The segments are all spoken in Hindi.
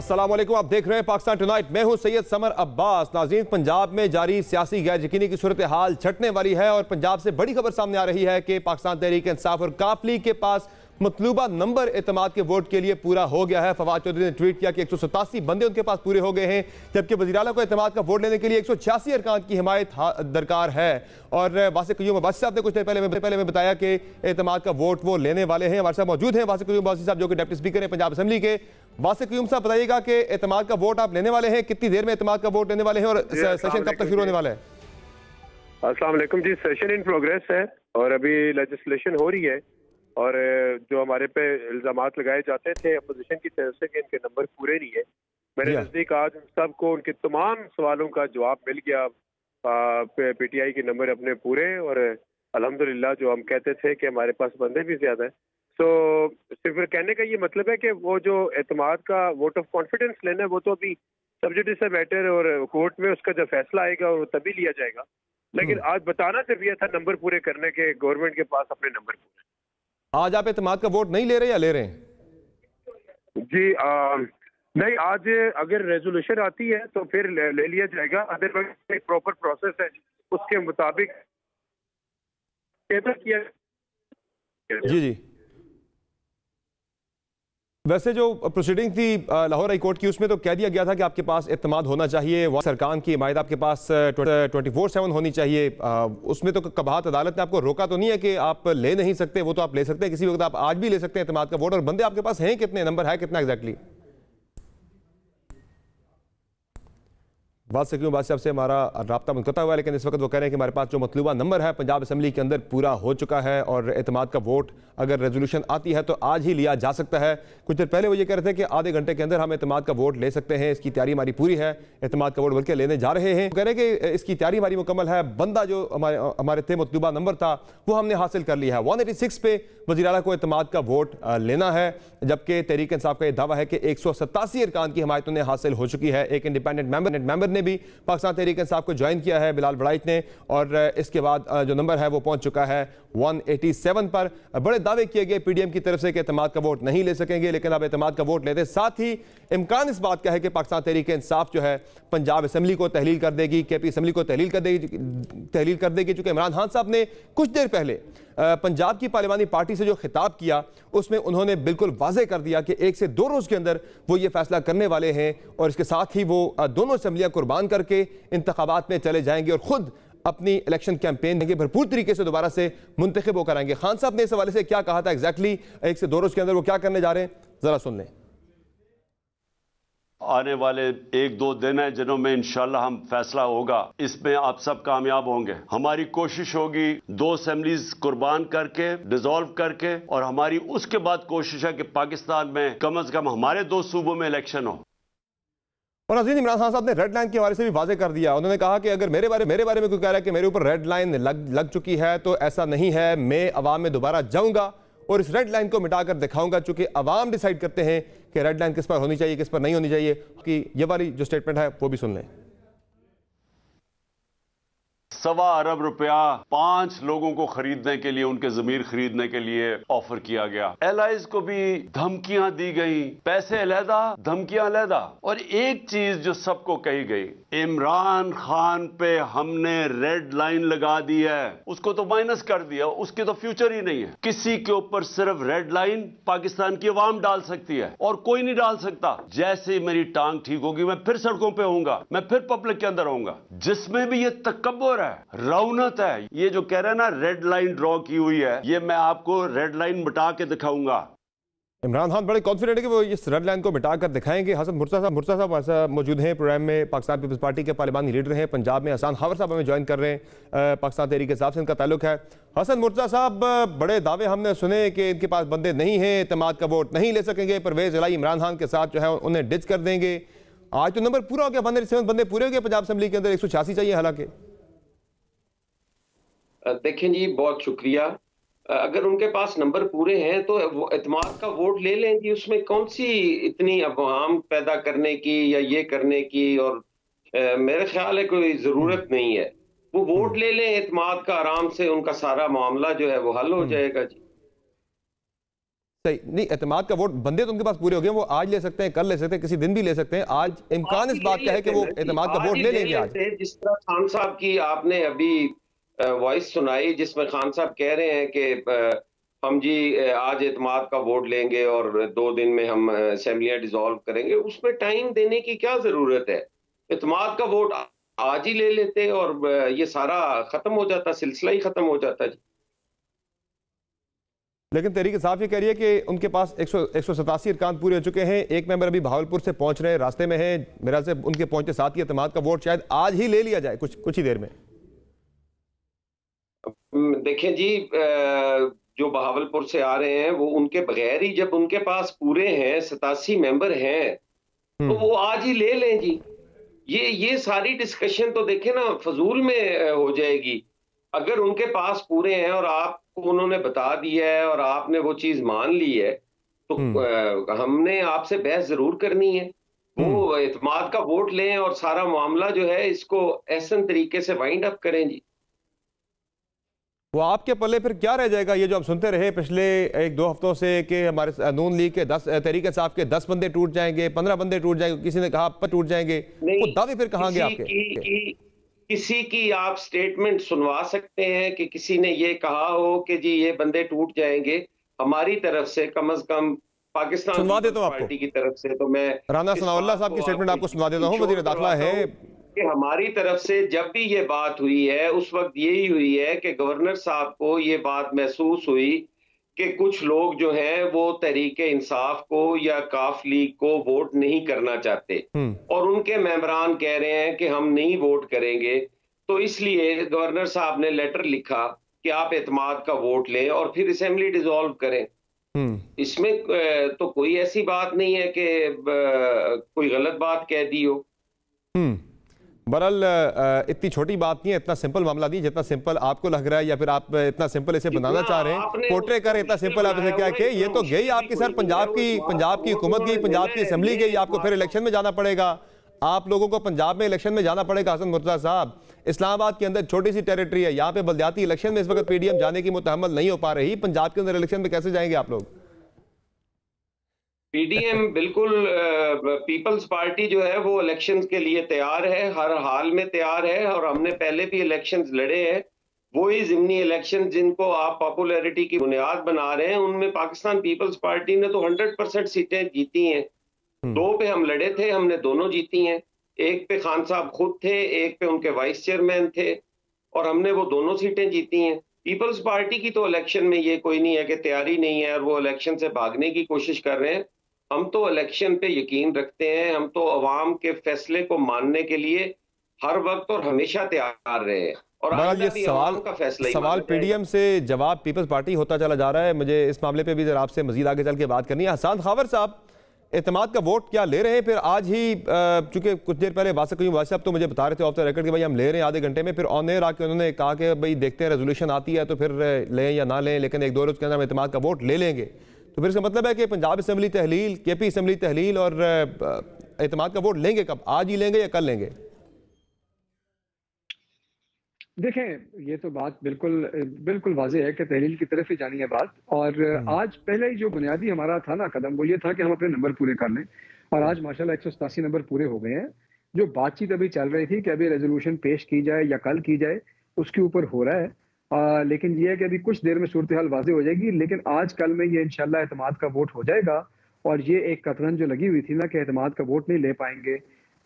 अस्सलाम वालेकुम, आप देख रहे हैं पाकिस्तान टुनाइट। मैं हूं सैयद समर अब्बास। नाज़रीन, पंजाब में जारी सियासी गैर यकीनी की सूरत हाल छटने वाली है और पंजाब से बड़ी खबर सामने आ रही है कि पाकिस्तान तहरीक इंसाफ और काफ लीग के पास मतलूबा नंबर एतमाद के वोट के लिए पूरा हो गया है। फवाद चौधरी ने ट्वीट किया कि 187 बंदे उनके पास पूरे हो गए हैं, जबकि वज़ीर आला को एतमाद का वोट लेने के लिए 186 अरकान की हिमायत दरकार है। और वासिक क़य्यूम अब्बासी साहब ने कुछ देर पहले में बताया कि एतमाद का वोट वो लेने वाले हैं। हमारे साथ मौजूद हैं वासिक क़य्यूम अब्बासी साहब, जो कि डिप्टी स्पीकर हैं पंजाब असेंबली के। वासिक क़य्यूम साहब, बताइएगा कि एतमाद का वोट आप लेने वाले हैं, कितनी देर में एतमाद का वोट लेने वाले हैं और सेशन कब तक शुरू होने वाला है? अस्सलाम वालेकुम जी, सेशन इन प्रोग्रेस है और अभी लेजिस्लेशन हो रही है और जो हमारे पे इल्जामात लगाए जाते थे अपोजिशन की तरफ से कि इनके नंबर पूरे नहीं है, मेरे नज़दीक आज सबको उनके तमाम सवालों का जवाब मिल गया। पीटीआई के नंबर अपने पूरे और अल्हम्दुलिल्लाह जो हम कहते थे कि हमारे पास बंदे भी ज्यादा है। तो सिर्फ कहने का ये मतलब है कि वो जो एतमाद का वोट ऑफ कॉन्फिडेंस लेना है वो तो अभी सब्जेक्ट से मैटर और कोर्ट में उसका जब फैसला आएगा वो तभी लिया जाएगा। लेकिन आज बताना सिर्फ यह था नंबर पूरे करने के, गवर्नमेंट के पास अपने नंबर पूरे। आज आप एतमाद का वोट नहीं ले रहे या ले रहे हैं? जी नहीं, आज अगर रेजोल्यूशन आती है तो फिर ले लिया जाएगा। अदरवाइज एक प्रॉपर प्रोसेस है, उसके मुताबिक किया। जी। वैसे जो प्रोसीडिंग थी लाहौर हाई कोर्ट की, उसमें तो कह दिया गया था कि आपके पास एतमाद होना चाहिए, सरकार की हिमायत आपके पास 24/7 होनी चाहिए। उसमें तो कबाहत अदालत ने आपको रोका तो नहीं है कि आप ले नहीं सकते, वो तो आप ले सकते हैं किसी वक्त, आप आज भी ले सकते हैं एतमाद का वोट। और बंदे आपके पास हैं कितने, नंबर है कितना एग्जैक्टली? बात सकूँ बात से हमारा राब्ता मुनक़ता हुआ है, लेकिन इस वक्त वो कह रहे हैं कि हमारे पास जो मतलूबा नंबर है पंजाब असेंबली के अंदर पूरा हो चुका है और एतमाद का वोट अगर रेजोल्यूशन आती है तो आज ही लिया जा सकता है। कुछ देर पहले वो ये कह रहे थे कि आधे घंटे के अंदर हम एतमाद का वोट ले सकते हैं, इसकी तैयारी हमारी पूरी है, एतमाद का वोट बल्कि लेने जा रहे हैं। कह रहे हैं कि इसकी तैयारी हमारी मुकम्मल है, बंदा जो हमारे थे मतलूबा नंबर था वो हमने हासिल कर लिया है। 186 पे वज़ीर आला को एतमाद का वोट लेना है, जबकि तहरीक इंसाफ का यह दावा है कि 187 अरकान की हिमायत उन्हें हासिल हो चुकी है। एक इंडिपेंडेंट मेंबर ने भी पाकिस्तान तहरीक इंसाफ को ज्वाइन किया है, बिलाल बड़ाइच ने, और इसके बाद जो नंबर है वो पहुंच चुका है 187 पर। बड़े दावे किए गए पीडीएम की तरफ से कि एतमाद का वोट नहीं ले सकेंगे, लेकिन अब एतमाद का वोट लेते साथ ही इम्कान इस बात का है कि पाकिस्तान तहरीक इंसाफ जो है पंजाब असेंबली को तहलील कर देगी, केपी असेंबली को तहलील कर देगी। चूंकि इमरान खान साहब ने कुछ देर पहले पंजाब की पार्लिमानी पार्टी से जो खिताब किया उसमें उन्होंने बिल्कुल वाज़ेह कर दिया कि 1 से 2 रोज़ के अंदर वो ये फैसला करने वाले हैं और इसके साथ ही वो दोनों असेंबलियां कुर्बान करके इंतखाबात में चले जाएंगे और खुद अपनी इलेक्शन कैंपेन के भरपूर तरीके से दोबारा से मुंतखब होकर आएंगे। खान साहब ने इस हवाले से क्या कहा था एग्जैक्टली, 1 से 2 रोज़ के अंदर वो क्या करने जा रहे हैं, ज़रा सुन लें। आने वाले 1-2 दिन है जिनों में इंशाल्लाह हम फैसला होगा, इसमें आप सब कामयाब होंगे। हमारी कोशिश होगी 2 असेंबलीज कुर्बान करके, डिसॉल्व करके, और हमारी उसके बाद कोशिश है कि पाकिस्तान में कम से कम हमारे 2 सूबों में इलेक्शन हो। और अजीज, इमरान खान साहब ने रेड लाइन के हवाले से भी वाज़ेह कर दिया। उन्होंने कहा कि अगर मेरे बारे में कोई कह रहा है कि मेरे ऊपर रेड लाइन लग चुकी है तो ऐसा नहीं है, मैं अवाम में दोबारा जाऊंगा और इस रेड लाइन को मिटाकर दिखाऊंगा, चूंकि अवाम डिसाइड करते हैं कि रेड लाइन किस पर होनी चाहिए किस पर नहीं होनी चाहिए। कि ये वाली जो स्टेटमेंट है वो भी सुन लें। 1.25 अरब रुपया 5 लोगों को खरीदने के लिए, उनके जमीर खरीदने के लिए ऑफर किया गया। एलाइज को भी धमकियां दी गई, पैसे अलहदा, धमकियां अलहदा। और एक चीज जो सबको कही गई, इमरान खान पे हमने रेड लाइन लगा दी है, उसको तो माइनस कर दिया, उसके तो फ्यूचर ही नहीं है। किसी के ऊपर सिर्फ रेड लाइन पाकिस्तान की अवाम डाल सकती है और कोई नहीं डाल सकता। जैसे ही मेरी टांग ठीक होगी मैं फिर सड़कों पे होऊंगा, मैं फिर पब्लिक के अंदर होऊंगा। जिसमें भी ये तकब्बुर है, रौनत है, ये जो कह रहे हैं ना रेड लाइन ड्रॉ की हुई है, ये मैं आपको रेड लाइन मिटा के दिखाऊंगा। इमरान खान बड़े कॉन्फिडेंट है कि वो इस रेड लाइन को मिटाकर दिखाएंगे। हसन मुर्तज़ा साहब मौजूद हैं प्रोग्राम में, पाकिस्तान पीपल्स पार्टी के पार्लिमानी लीडर हैं पंजाब में। हसन हावर साहब हमें ज्वाइन कर रहे हैं, पाकिस्तान तहरीक इंसाफ से इनका ताल्लुक है। हसन मुर्तज़ा साहब, बड़े दावे हमने सुने कि इनके पास बंदे नहीं हैं, एतमाद का वोट नहीं ले सकेंगे, परवेज़ इलाही इमरान खान के साथ जो है उन्हें डिच कर देंगे। आज तो नंबर पूरा हो गया, 187 बंदे पूरे हो गए पंजाब असेंबली के अंदर, 186 चाहिए हालांकि। देखें जी, बहुत शुक्रिया। अगर उनके पास नंबर पूरे हैं तो वो एतमाद का वोट ले लें जी, उसमें कौन सी इतनी अवाम पैदा करने की या ये करने की, और मेरे ख्याल है कोई ज़रूरत नहीं है। वो वोट ले लें एतमाद का, आराम से उनका सारा मामला जो है वो हल हो जाएगा जी। सही नहीं, एतमाद का वोट बंदे तो उनके पास पूरे हो गए, वो आज ले सकते हैं, कल ले सकते हैं, किसी दिन भी ले सकते हैं। आज इम्कान इस बात का है कि वो एतमाद का वोट ले लेंगे आज। जिस तरह खान साहब की आपने अभी वॉइस सुनाई, जिसमें खान साहब कह रहे हैं कि हम जी आज एतमाद का वोट लेंगे और 2 दिन में हम असेंबलियां डिसॉल्व करेंगे, उसमें टाइम देने की क्या जरूरत है? एतमाद का वोट आज ही ले लेते और ये सारा खत्म हो जाता, सिलसिला ही खत्म हो जाता जी। लेकिन तहरीक इंसाफ ये कह रही है कि उनके पास 187 अरकान पूरे हो चुके हैं। एक मेंबर अभी भावलपुर से पहुंच रहे हैं, रास्ते में है, मेरा से उनके पहुंचते साथ ही एतमाद का वोट शायद आज ही ले लिया जाए, कुछ ही देर में। देखें जी, जो बहावलपुर से आ रहे हैं वो उनके बगैर ही, जब उनके पास पूरे हैं 87 मेंबर हैं, तो वो आज ही ले लें जी। ये सारी डिस्कशन तो देखें ना फजूल में हो जाएगी। अगर उनके पास पूरे हैं और आपको उन्होंने बता दिया है और आपने वो चीज मान ली है, तो हमने आपसे बहस जरूर करनी है। वो एतमाद का वोट लें और सारा मामला जो है इसको एहसन तरीके से वाइंड अप करें जी। वो आपके पल्ले फिर क्या रह जाएगा? ये जो हम सुनते रहे पिछले 1-2 हफ्तों से कि हमारे नून लीग के 10 तहरीक इंसाफ के 10 बंदे टूट जाएंगे, 15 बंदे टूट जाएंगे, किसी ने कहा 5 टूट जाएंगे, वो दावे फिर कहां गए आपके? किसी की आप स्टेटमेंट सुनवा सकते हैं कि किसी ने ये कहा हो कि जी ये बंदे टूट जाएंगे? हमारी तरफ से कम से कम पाकिस्तान सुनवा देता हूं पार्टी की तरफ से तो मैं राना सनाउल्लाह साहब की स्टेटमेंट आपको सुनवा देता हूं। वजीर दाखिला है कि हमारी तरफ से जब भी ये बात हुई है उस वक्त यही हुई है कि गवर्नर साहब को ये बात महसूस हुई कि कुछ लोग जो हैं वो तहरीक इंसाफ को या काफ लीग को वोट नहीं करना चाहते और उनके मेंबरान कह रहे हैं कि हम नहीं वोट करेंगे, तो इसलिए गवर्नर साहब ने लेटर लिखा कि आप एतमाद का वोट लें और फिर असेंबली डिसॉल्व करें। इसमें तो कोई ऐसी बात नहीं है कि कोई गलत बात कह दी हो। बहरहाल इतनी छोटी बात नहीं है, इतना सिंपल मामला नहीं जितना सिंपल आपको लग रहा है, या फिर आप इतना सिंपल इसे बनाना चाह रहे हैं, पोर्ट्रे कर इतना सिंपल आप इसे क्या कि ये तो गई आपकी सर पंजाब की हुकूमत गई, पंजाब की असेंबली गई, आपको फिर इलेक्शन में जाना पड़ेगा, आप लोगों को पंजाब में इलेक्शन में जाना पड़ेगा। हसन मुर्तजा साहब, इस्लामाबाद के अंदर छोटी सी टेरिटरी है, यहाँ पे बलदियाती इलेक्शन में इस वक्त पीडीएम जाने की मुतहम्मल नहीं हो पा रही, पंजाब के अंदर इलेक्शन में कैसे जाएंगे आप लोग? पीडीएम बिल्कुल पीपल्स पार्टी जो है वो इलेक्शंस के लिए तैयार है, हर हाल में तैयार है और हमने पहले भी इलेक्शंस लड़े हैं। वही ज़िमनी इलेक्शन जिनको आप पॉपुलैरिटी की बुनियाद बना रहे हैं, उनमें पाकिस्तान पीपल्स पार्टी ने तो 100% सीटें जीती हैं। 2 पे हम लड़े थे, हमने दोनों जीती हैं। एक पे खान साहब खुद थे, एक पे उनके वाइस चेयरमैन थे और हमने वो दोनों सीटें जीती हैं। पीपल्स पार्टी की तो इलेक्शन में ये कोई नहीं है कि तैयारी नहीं है और वो इलेक्शन से भागने की कोशिश कर रहे हैं। हम तो इलेक्शन पे यकीन रखते हैं, हम तो अवाम के फैसले को मानने के लिए हर वक्त और हमेशा तैयार रहे हैं और ये सवाल पीडीएम से जवाब पीपल्स पार्टी होता चला जा रहा है। मुझे इस मामले पे भी जरा आपसे मजीद आगे चल के बात करनी है। हसन खावर साहब, एतमाद का वोट क्या ले रहे हैं फिर आज ही? चूंकि कुछ देर पहले वासिफ साहब तो मुझे बता रहे थे ऑफ द रिकॉर्ड कि भाई हम ले रहे हैं आधे घंटे में, फिर ऑन एयर आके उन्होंने कहा कि भाई देखते हैं रेजोल्यूशन आती है तो फिर लें या ना लें, लेकिन 1-2 रोज के अंदर हम एतमाद का वोट ले लेंगे। तो फिर इसका मतलब है कि पंजाब असेंबली तहलील, केपी असेंबली तहलील और एतमाद का वोट लेंगे कब? आज ही लेंगे या कल लेंगे? देखें, ये तो बात बिल्कुल वाज़ेह है कि तहलील की तरफ ही जानी है बात। और आज पहले ही जो बुनियादी हमारा था ना कदम, वो ये था कि हम अपने नंबर पूरे कर लें और आज माशाल्लाह 187 नंबर पूरे हो गए हैं। जो बातचीत अभी चल रही थी कि अभी रेजोल्यूशन पेश की जाए या कल की जाए, उसके ऊपर हो रहा है। लेकिन ये है कि अभी कुछ देर में सूरत हाल वाज़ेह हो जाएगी, लेकिन आज कल में ये इंशाल्लाह एतमाद का वोट हो जाएगा और ये एक कतरन जो लगी हुई थी ना कि एतमाद का वोट नहीं ले पाएंगे,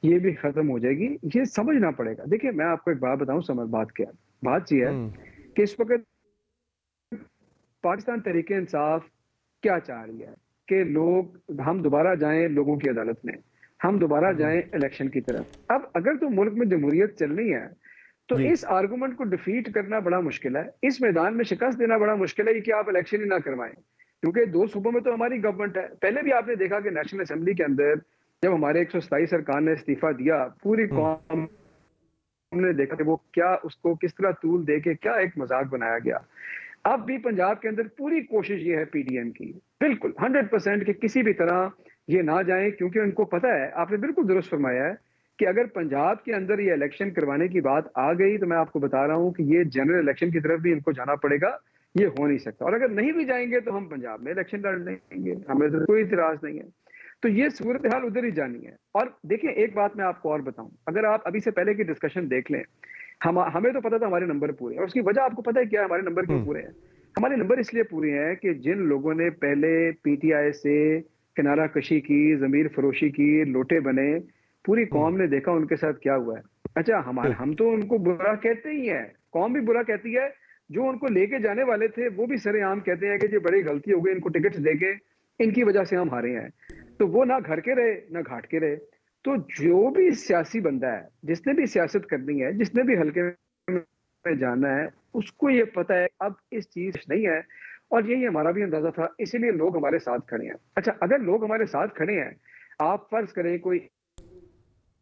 ये भी खत्म हो जाएगी। ये समझना पड़ेगा। देखिए, मैं आपको एक बात बताऊं, समझ बात क्या बात ये है कि इस वक्त पाकिस्तान तहरीक इंसाफ क्या चाह रही है कि हम दोबारा जाएं लोगों की अदालत में, हम दोबारा जाएं इलेक्शन की तरफ। अब अगर तो मुल्क में जमहूरियत चलनी है तो इस आर्गूमेंट को डिफीट करना बड़ा मुश्किल है, इस मैदान में शिकस्त देना बड़ा मुश्किल है कि आप इलेक्शन ही ना करवाएं, क्योंकि 2 सूबों में तो हमारी गवर्नमेंट है। पहले भी आपने देखा कि नेशनल असेंबली के अंदर जब हमारे 127 अरकान ने इस्तीफा दिया, पूरी कौम ने देखा कि वो क्या उसको किस तरह तूल दे के क्या एक मजाक बनाया गया। अब भी पंजाब के अंदर पूरी कोशिश ये है पीडीएम की, बिल्कुल 100% कि किसी भी तरह ये ना जाए, क्योंकि उनको पता है, आपने बिल्कुल दुरुस्त फरमाया है कि अगर पंजाब के अंदर ये इलेक्शन करवाने की बात आ गई तो मैं आपको बता रहा हूं कि ये जनरल इलेक्शन की तरफ भी इनको जाना पड़ेगा, ये हो नहीं सकता। और अगर नहीं भी जाएंगे तो हम पंजाब में इलेक्शन लड़ लेंगे, हमें तो कोई इतराज नहीं है। तो ये सूरत हाल उधर ही जानी है। और देखिए एक बात मैं आपको और बताऊं, अगर आप अभी से पहले की डिस्कशन देख लें, हमें तो पता था हमारे नंबर पूरे हैं, और उसकी वजह आपको पता है क्या, हमारे नंबर क्यों पूरे हैं? हमारे नंबर इसलिए पूरे हैं कि जिन लोगों ने पहले पीटीआई से किनारा कशी की, जमीर फरोशी की, लोटे बने, पूरी कौम ने देखा उनके साथ क्या हुआ है। अच्छा, हम तो उनको बुरा कहते ही हैं, कौम भी बुरा कहती है, जो उनको लेके जाने वाले थे वो भी सरेआम कहते हैं कि ये बड़ी गलती हो गई, इनको टिकट्स देके इनकी वजह से हम हारे हैं। तो वो ना घर के रहे ना घाट के रहे। तो जो भी सियासी बंदा है, जिसने भी सियासत करनी है, जिसने भी हल्के में जाना है, उसको ये पता है अब इस चीज नहीं है, और यही हमारा भी अंदाजा था, इसीलिए लोग हमारे साथ खड़े हैं। अच्छा, अगर लोग हमारे साथ खड़े हैं, आप फर्ज करें कोई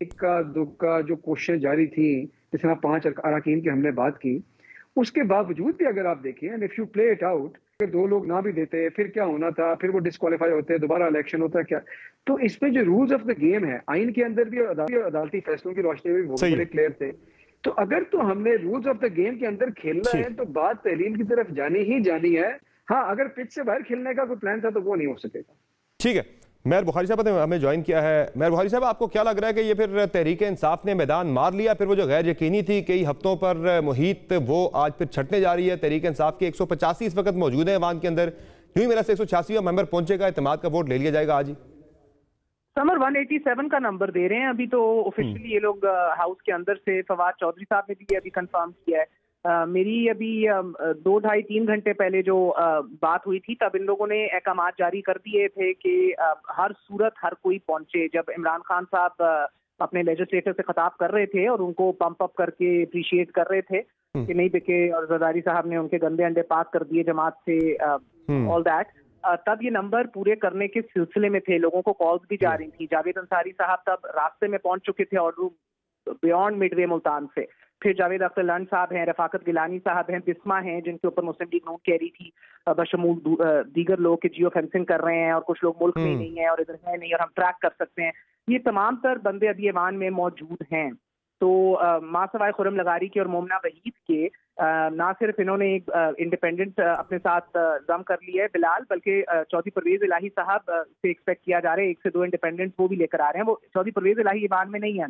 इक्का दुक्का जो कोशिशें जारी थी, जिस तरह 5 अरकान की हमने बात की, उसके बावजूद भी अगर आप देखें, and if you play it out, अगर 2 लोग ना भी देते फिर क्या होना था, फिर वो डिस्क्वालीफाई होते, दोबारा इलेक्शन होता क्या। तो इसमें जो रूल्स ऑफ द गेम है, आइन के अंदर भी अदालती फैसलों की रोशनी में वो बड़े क्लियर थे। तो अगर तो हमने रूल्स ऑफ द गेम के अंदर खेलना है तो बात तहलील की तरफ जानी ही जानी है। हाँ, अगर पिच से बाहर खेलने का कोई प्लान था तो वो नहीं हो सकेगा। ठीक है, मेहर बुखारी साहब ने हमें ज्वाइन किया है। मेहर बुखारी साहब, आपको क्या लग रहा है कि ये फिर तहरीक इंसाफ ने मैदान मार लिया? फिर वो जो गैर यकीनी थी कई हफ्तों पर मुहित, वो आज फिर छटने जा रही है। तहरीक इंसाफ के 185 इस वक्त मौजूद है ऐवान के अंदर, यूं ही मेरा से 186वां मेंबर पहुंचेगा, इत्तेमाद का वोट ले लिया जाएगा आज ही। समर 187 का नंबर दे रहे हैं अभी तो ऑफिशियली ये लोग हाउस के अंदर से। फवाद चौधरी साहब ने भी अभी कंफर्म किया है। मेरी अभी 2-2.5-3 घंटे पहले जो बात हुई थी, तब इन लोगों ने अहकामात जारी कर दिए थे कि हर सूरत हर कोई पहुंचे। जब इमरान खान साहब अपने लेजिस्लेटर से खिताब कर रहे थे और उनको पंप अप करके अप्रिशिएट कर रहे थे कि नहीं बिके, और जरदारी साहब ने उनके गंदे अंडे पाक कर दिए जमात से, ऑल दैट, तब ये नंबर पूरे करने के सिलसिले में थे। लोगों को कॉल्स भी जा रही थी। जावेद अंसारी साहब तब रास्ते में पहुंच चुके थे और बियॉन्ड मिडवे मुल्तान से। फिर जावेद अख्तर लंड साहब हैं, रफाकत गिलानी साहब हैं, बिस्मा हैं, जिनके ऊपर मुस्लिम लीग नून कह रही थी बशमूल दीगर लोग के जियो फेंसिंग कर रहे हैं, और कुछ लोग मुल्क में नहीं है और इधर है नहीं और हम ट्रैक कर सकते हैं। ये तमाम तर बंदे अभी ऐवान में मौजूद हैं। तो मासवाए खुरम लगारी के और मोमना वहीद के ना सिर्फ इन्होंने एक इंडिपेंडेंट अपने साथ दम कर लिया है बिलाल, बल्कि चौधरी परवेज इलाही साहब से एक्सपेक्ट किया जा रहा है 1 से 2 इंडिपेंडेंट्स वो भी लेकर आ रहे हैं। वो चौधरी परवेज इलाही ऐवान में नहीं है,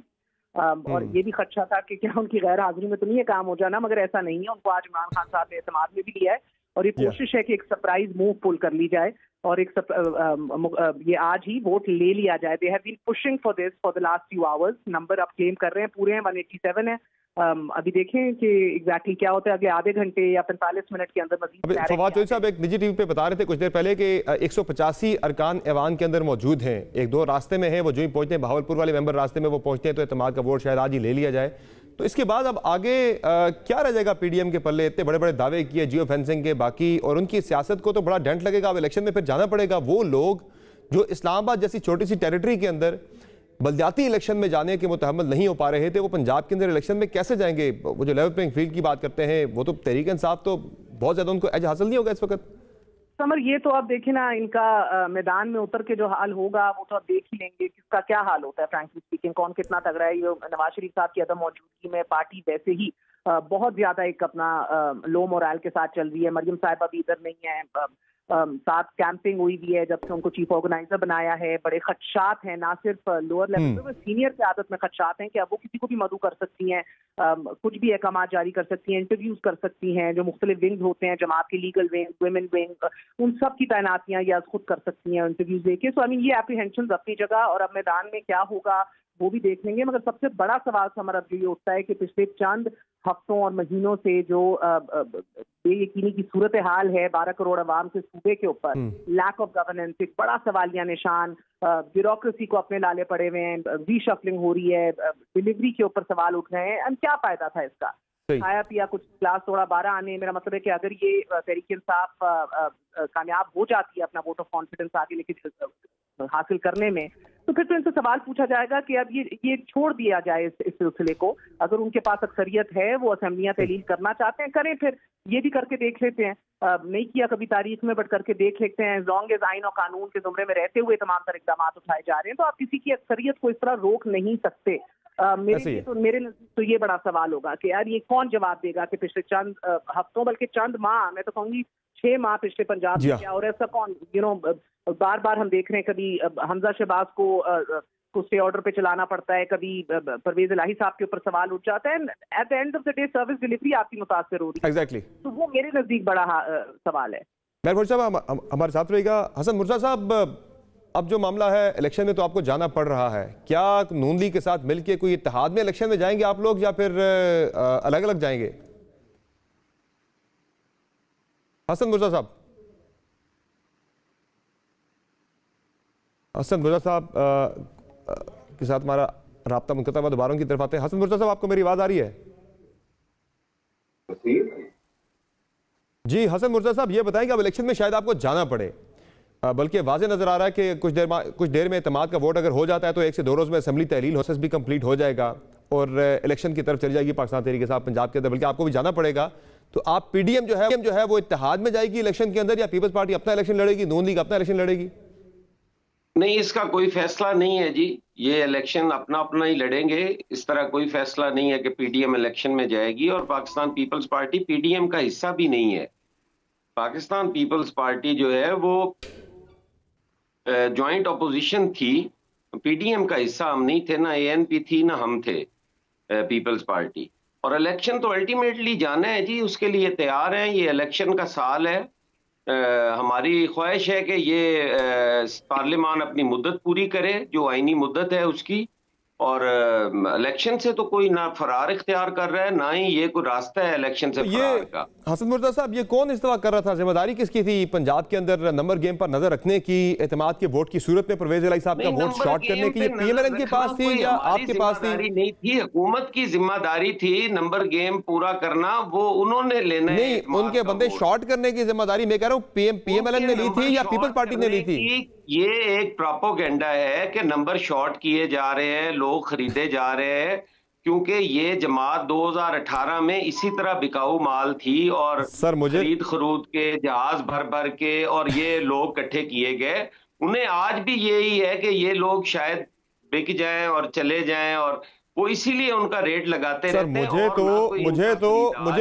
और ये भी खदशा था कि क्या उनकी गैर हाजिरी में तो नहीं है काम हो जाना, मगर ऐसा नहीं है। उनको आज इमरान खान साहब ने एतमाद में भी लिया है, और ये कोशिश है कि एक सरप्राइज मूव पुल कर ली जाए और ये आज ही वोट ले लिया जाए। They have been pushing for this for the last few hours. Number अब क्लेम कर रहे हैं, पूरे हैं, 187 है। अभी देखें कि एग्जैक्टली क्या होता है अगले आधे घंटे या 45 मिनट के अंदर मजीद। फवाद चौधरी साहब एक निजी टीवी पे बता रहे थे कुछ देर पहले कि 185 अरकान ऐवान के अंदर मौजूद हैं, 1-2 रास्ते में हैं, वो जो ही पहुंचते हैं, बहावलपुर वाले मेंबर रास्ते में वो पहुंचते हैं, तो इत्तेमाद का वोट शायद आज ही ले लिया जाए। तो इसके बाद अब आगे क्या रह जाएगा पीडीएम के पल्ले? इतने बड़े बड़े दावे किए जियो फेंसिंग के, बाकी, और उनकी सियासत को तो बड़ा डेंट लगेगा। अब इलेक्शन में फिर जाना पड़ेगा। वो लोग जो इस्लामाबाद जैसी छोटी सी टेरिटरी के अंदर बलदियाती इलेक्शन में जाने के मुतहम्मल नहीं हो पा रहे थे, वो पंजाब के अंदर इलेक्शन में कैसे जाएंगे? वो जो लेवल प्लेइंग फील्ड की बात करते हैं, वो तो तहरीक इंसाफ तो बहुत ज्यादा उनको एज हासिल नहीं होगा इस वक्त। समर, ये तो अब देखिए ना, इनका मैदान में उतर के जो हाल होगा वो तो अब देख ही लेंगे किसका क्या हाल होता है। फ्रैंकली स्पीकिंग, कौन कितना तगड़ा है। ये नवाज शरीफ साहब की अदम मौजूदगी में पार्टी वैसे ही बहुत ज्यादा एक अपना लो मोरल के साथ चल रही है। मरियम साहिबा भी इधर नहीं है, साथ कैंपिंग हुई भी है जब से उनको चीफ ऑर्गेनाइजर बनाया है। बड़े खदशात हैं, ना सिर्फ लोअर लेवल पे, सीनियर की आदत में खदशात हैं कि अब वो किसी को भी मदऊ कर सकती हैं, कुछ भी अहकाम जारी कर सकती हैं, इंटरव्यूज कर सकती हैं। जो मुख्तलिफ विंग्स होते हैं जमात के, लीगल विंग, वुमेन विंग, उन सब की तैनातियां या खुद कर सकती हैं इंटरव्यूज देके। सो आई मीन, ये एप्रीहेंशन अपनी जगह, और अब मैदान में क्या होगा वो भी देख लेंगे। मगर सबसे बड़ा सवाल हमारा अब ये होता है कि पिछले चंद हफ्तों और महीनों से जो बेयकीनी की सूरत हाल है 12 करोड़ अवाम के सूबे के ऊपर, लैक ऑफ गवर्नेंस एक बड़ा सवालिया निशान, ब्यूरोक्रेसी को अपने लाले पड़े हुए हैं, रीशफलिंग हो रही है, डिलीवरी के ऊपर सवाल उठ रहे हैं। क्या फायदा था इसका? खाया पिया कुछ क्लास थोड़ा 12 आने। मेरा मतलब है कि अगर ये तहरीक इंसाफ कामयाब हो जाती है अपना वोट ऑफ कॉन्फिडेंस आगे लेके हासिल करने में, तो फिर तो इनसे सवाल पूछा जाएगा कि अब ये छोड़ दिया जाए इस सिलसिले को। अगर उनके पास अक्सरियत है, वो असेंबलियां तहलील करना चाहते हैं, करें। फिर ये भी करके देख लेते हैं, नहीं किया कभी तारीख में, बट करके देख लेते हैं। लॉन्ग एज आइन और कानून के जुमरे में रहते हुए तमाम तरह इकदाम उठाए जा रहे हैं, तो आप किसी की अक्सरियत को इस तरह रोक नहीं सकते। मेरे लिए तो मेरे नजदीक तो ये बड़ा सवाल होगा कि यार ये कौन जवाब देगा कि पिछले चंद हफ्तों बल्कि चंद माह, मैं तो कहूँगी 6 माह पिछले पंजाब में क्या हो रहा है, ऐसा कौन बार बार हम देख रहे हैं, कभी हमजा शहबाज को स्टे ऑर्डर पे चलाना पड़ता है, कभी परवेज इलाही साहब के ऊपर सवाल उठ जाता है, at the end of the day service delivery आपकी मुतासर हो रही है। एग्जैक्टली। तो वो मेरे नजदीक बड़ा सवाल है। साहब हमारे साथ रहेगा। हसन मुर्जा साहब, अब जो मामला है इलेक्शन में तो आपको जाना पड़ रहा है, क्या नून लीग के साथ मिलकर कोई इत्तेहाद में इलेक्शन में जाएंगे आप लोग या फिर अलग अलग जाएंगे? हसन मुर्जा साहब, हसन मुर्जा साहब के साथ हमारा राब्ता मुनक़ता हुआ, दोबारा उनकी तरफ आते हैं। हसन मुर्जा साहब, आपको मेरी आवाज आ रही है? जी हसन मुर्जा साहब, ये बताएं कि अब इलेक्शन में शायद आपको जाना पड़े, बल्कि वाज़ेह नजर आ रहा है कि कुछ देर में इत्तेमाद का वोट अगर हो जाता है तो 1 से 2 रोज में असेंबली तहलील प्रोसेस भी कंप्लीट हो जाएगा और इलेक्शन की तरफ चली जाएगी पाकिस्तान तहरीक इंसाफ पंजाब के अंदर, बल्कि आपको भी जाना पड़ेगा। तो आप पीडीएम जो है वो इत्तेहाद में जाएगी इलेक्शन के अंदर, या पीपल्स पार्टी अपना इलेक्शन लड़ेगी, नून लीग अपना इलेक्शन लड़ेगी? नहीं, इसका कोई फैसला नहीं है जी, ये इलेक्शन अपना अपना ही लड़ेंगे। इस तरह कोई फैसला नहीं है कि पीडीएम इलेक्शन में जाएगी, और पाकिस्तान पीपल्स पार्टी पीडीएम का हिस्सा भी नहीं है। पाकिस्तान पीपल्स पार्टी जो है वो जॉइंट अपोजिशन थी, पीडीएम का हिस्सा हम नहीं थे, ना एएनपी थी ना हम थे पीपल्स पार्टी। और इलेक्शन तो अल्टीमेटली जाना है जी, उसके लिए तैयार हैं। ये इलेक्शन का साल है, हमारी ख्वाहिश है कि ये पार्लियामान अपनी मुद्दत पूरी करे जो आईनी मुद्दत है उसकी, और इलेक्शन से तो कोई ना फरार इख्तियार कर रहा है ना ही ये कोई रास्ता है इलेक्शन से फरार का। हसन मुर्जा साहब, ये कौन इस्तेवा कर रहा था, जिम्मेदारी किसकी थी पंजाब के अंदर नंबर गेम पर नजर रखने की, एतमाद के वोट की सूरत में परवेज इलाही साहब का वोट शॉर्ट करने की? ये पीएमएलएन के पास थी या आपके पास थी? नहीं थी, हुकूमत की जिम्मेदारी थी नंबर गेम पूरा करना, वो उन्होंने लेना है। नहीं, उनके बंदे शॉर्ट करने की जिम्मेदारी मैं कह रहा हूँ पीएमएलएन ने ली थी या पीपल्स पार्टी ने ली थी? ये एक प्रोपोगेंडा है कि नंबर शॉर्ट किए जा रहे हैं, लोग खरीदे जा रहे हैं, क्योंकि ये जमात 2018 में इसी तरह बिकाऊ माल थी और खरीद खरूद के जहाज भर भर के और ये लोग इकट्ठे किए गए। उन्हें आज भी यही है कि ये लोग शायद बिक जाएं और चले जाएं, और वो इसीलिए उनका रेट लगाते रहते हैं। मुझे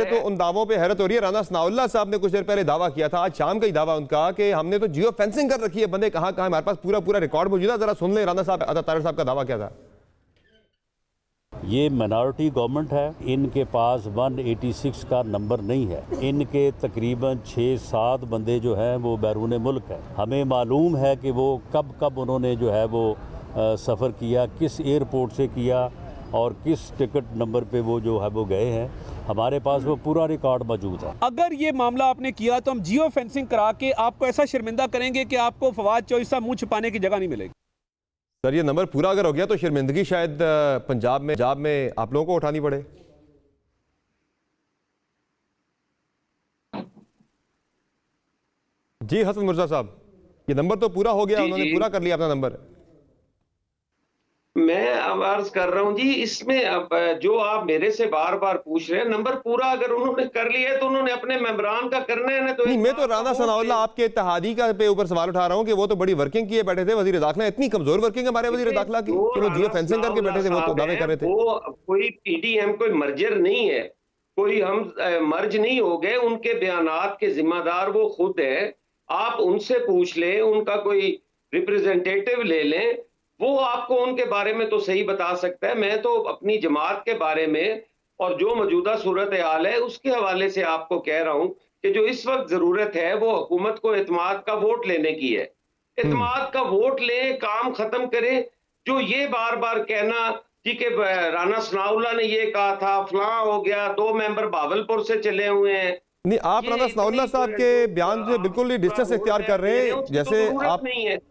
तो उन दावों पे हैरत हो रही है। राना सनाउल्लाह साहब ने कुछ देर पहले दावा किया था, आज शाम का ही दावा उनका, कि हमने तो जियो फेंसिंग कर रखी है, बंदे कहां कहां, हमारे पास पूरा रिकॉर्ड मौजूद है। जरा सुन ले राना साहब, तारिर साहब का दावा क्या था। ये मिनॉरिटी गवर्नमेंट है, इनके पास 186 का नंबर नहीं है, इनके तकरीबन 6-7 बंदे जो हैं वो बैरून मुल्क है। हमें मालूम है कि वो कब उन्होंने जो है वो सफ़र किया, किस एयरपोर्ट से किया और किस टिकट नंबर पे वो जो है वो गए हैं। हमारे पास वो पूरा रिकॉर्ड मौजूद है। अगर ये मामला आपने किया तो हम जियो फेंसिंग करा के आपको ऐसा शर्मिंदा करेंगे कि आपको फवाद चौधरी साहब मुंह छुपाने की जगह नहीं मिलेगी। सर, ये नंबर पूरा अगर हो गया तो शर्मिंदगी शायद पंजाब में आप लोगों को उठानी पड़े। जी हसन मुर्जा साहब, ये नंबर तो पूरा हो गया, उन्होंने पूरा कर लिया अपना नंबर। मैं अब अर्ज कर रहा हूं जी, इसमें अब जो आप मेरे से बार बार पूछ रहे हैं, नंबर पूरा अगर उन्होंने कर लिया है तो उन्होंने अपने मेंबरान का करना है ना। तो नहीं, मैं तो राना सनाउल्लाह आपके इत्तेहादी का पे ऊपर सवाल उठा रहा हूं कि वो तो बड़ी वर्किंग किए बैठे थे वजीर दाखिला, इतनी कमजोर वर्किंग हमारे वजीर दाखिला की कि वो जियो फेंसिंग करके बैठे थे, वो तो दावे कर रहे थे। वो कोई पीडीएम कोई मर्जर नहीं है, कोई हम मर्ज नहीं हो गए, उनके बयानात के जिम्मेदार वो खुद है। आप उनसे पूछ लें, उनका कोई रिप्रेजेंटेटिव ले लें, वो आपको उनके बारे में तो सही बता सकता है। मैं तो अपनी जमात के बारे में और जो मौजूदा सूरत हाल है उसके हवाले से आपको कह रहा हूं कि जो इस वक्त जरूरत है वो हुकूमत को एतमाद का वोट लेने की है। एतमाद का वोट लें, काम खत्म करें। जो ये बार बार कहना जी कि राना सनाउल्लाह ने ये कहा था, फलां हो गया, 2 मेंबर भावलपुर से चले हुए हैं। नहीं, आप राना सनाउल्लाह साहब के बयान से बिल्कुल ही डिस्टेंस इख्तियार कर रहे हैं, जैसे आप नहीं है।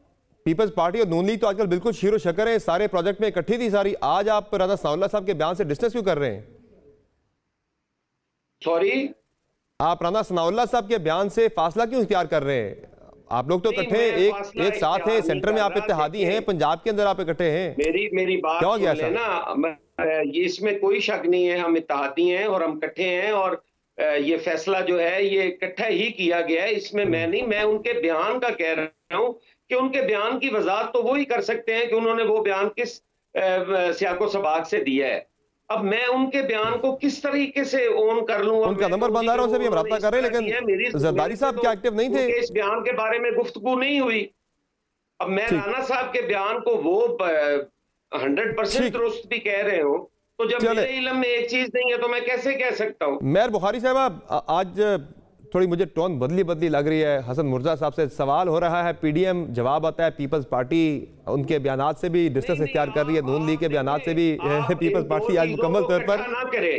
पीपल्स पार्टी और नून लीग तो आजकल बिल्कुल शीरो शकर है, सारे प्रोजेक्ट में इकट्ठी थी सारी, आज आप राना सनाउल्लाह साहब के बयान से डिस्टेंस क्यों कर रहे हैं? सॉरी, आप राना सनाउल्लाह साहब के बयान से फासला क्यों इख्तियार कर रहे हैं? आप लोग तो इकट्ठे एक साथ हैं, सेंटर में आप इत्तेहादी हैं, पंजाब के अंदर आप इकट्ठे हैं। मेरी बात क्या हो गया सर? ना, इसमें कोई शक नहीं है, हम इत्तेहादी हैं और हम इकट्ठे हैं, और ये फैसला जो है ये इकट्ठा ही किया गया है। इसमें मैं उनके बयान का कह रहा हूँ कि उनके बयान की वजाहत तो वो ही कर सकते हैं कि उन्होंने वो बयान किस सियाको सबाक से दिया है। अब मैं उनके बयान को किस तरीके से ऑन कर लूं? उनका नंबर बंदारों से भी हम रब्ता कर रहे हैं, लेकिन जरदारी साहब क्या एक्टिव नहीं थे? इस बयान के बारे में गुफ्तगू नहीं हुई। अब मैं राना साहब के बयान को वो 100% दुरुस्त भी कह रहे हो, तो जब मेरे इल्म में एक चीज नहीं है तो मैं कैसे कह सकता हूँ? मेयर बुखारी साहब, आज थोड़ी मुझे टोन बदली लग रही है। हसन मुर्जा साहब से सवाल हो रहा है, पीडीएम जवाब आता है, पीपल्स पार्टी उनके बयानात से भी डिस्टेंस इख्तियार कर रही है, नून लीग के बयानात से भी पीपल्स पार्टी आज मुकम्मल तौर पर ना करे।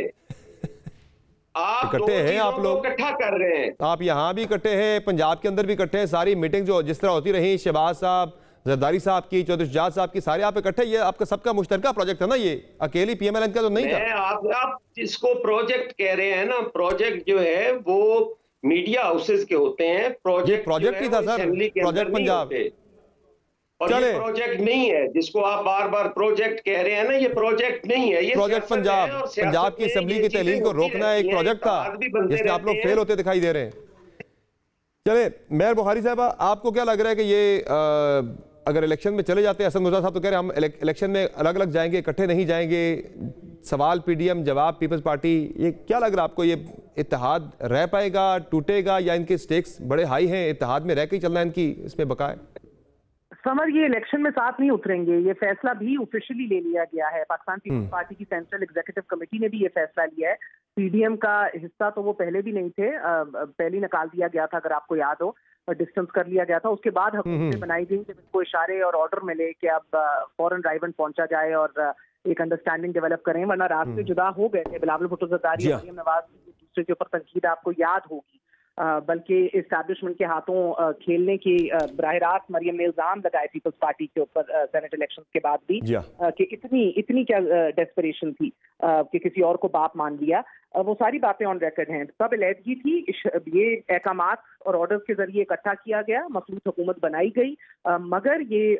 आप इकट्ठे हैं, आप लोग इकट्ठा कर रहे हैं, आप यहाँ भी इकट्ठे हैं, पंजाब के अंदर भी इकट्ठे हैं। सारी मीटिंग जो जिस तरह होती रही, शहबाज साहब, जरदारी साहब की, चौधरी शुजात साहब की, सारे आप इकट्ठे, ये आपका सबका मुश्तरका प्रोजेक्ट है ना, ये अकेली पीएमएलएन का तो नहीं था। आप जिसको प्रोजेक्ट कह रहे हैं ना, प्रोजेक्ट जो है वो मीडिया हाउसेस के होते हैं। प्रोजेक्ट ही था सर, प्रोजेक्ट पंजाब, और ये प्रोजेक्ट नहीं है जिसको आप बार बार प्रोजेक्ट कह रहे हैं ना, ये प्रोजेक्ट नहीं है, ये प्रोजेक्ट पंजाब की असेंबली की तहलील को रोकना एक प्रोजेक्ट था जिसमें आप लोग फेल होते दिखाई दे रहे हैं। चले मेयर बुखारी साहब, आपको क्या लग रहा है कि ये अगर इलेक्शन में चले जाते हैं, हसन मुर्जा साहब तो कह रहे हैं हम इलेक्शन में अलग अलग जाएंगे, इकट्ठे नहीं जाएंगे, सवाल पीडीएम जवाब पीपल्स पार्टी, ये क्या लग रहा है आपको, ये इत्तेहाद रह पाएगा, टूटेगा, या इनके स्टेक्स बड़े हाई हैं, इत्तेहाद में रह के चलना है इनकी इसमें बकाए? समर, ये इलेक्शन में साथ नहीं उतरेंगे, ये फैसला भी ऑफिशियली ले लिया गया है। पाकिस्तान पीपल्स पार्टी की सेंट्रल एग्जीक्यूटिव कमेटी ने भी ये फैसला लिया है। पीडीएम का हिस्सा तो वो पहले भी नहीं थे, पहले निकाल दिया गया था, अगर आपको याद हो, डिस्टेंस कर लिया गया था। उसके बाद हुकूमतें बनाई गई जब इनको इशारे और ऑर्डर मिले कि अब फॉरेन राइवन पहुंचा जाए और एक अंडरस्टैंडिंग डेवलप करें, वरना रास्ते जुदा हो गए थे। बिलावल भुट्टो जरदारी, मरियम नवाज की दूसरे के ऊपर तनकीद आपको याद होगी, बल्कि इस्टेब्लिशमेंट के हाथों खेलने की बराह रास्त मरियम ने इल्जाम लगाए पीपल्स पार्टी के ऊपर सेनेट इलेक्शन के बाद भी कि इतनी क्या डेस्परेशन थी कि किसी और को बाप मान लिया। वो सारी बातें ऑन रिकॉर्ड हैं। तब अलहदगी थी, ये अहकामात और ऑर्डर्स के जरिए इकट्ठा किया गया, मखलूत हुकूमत बनाई गई, मगर ये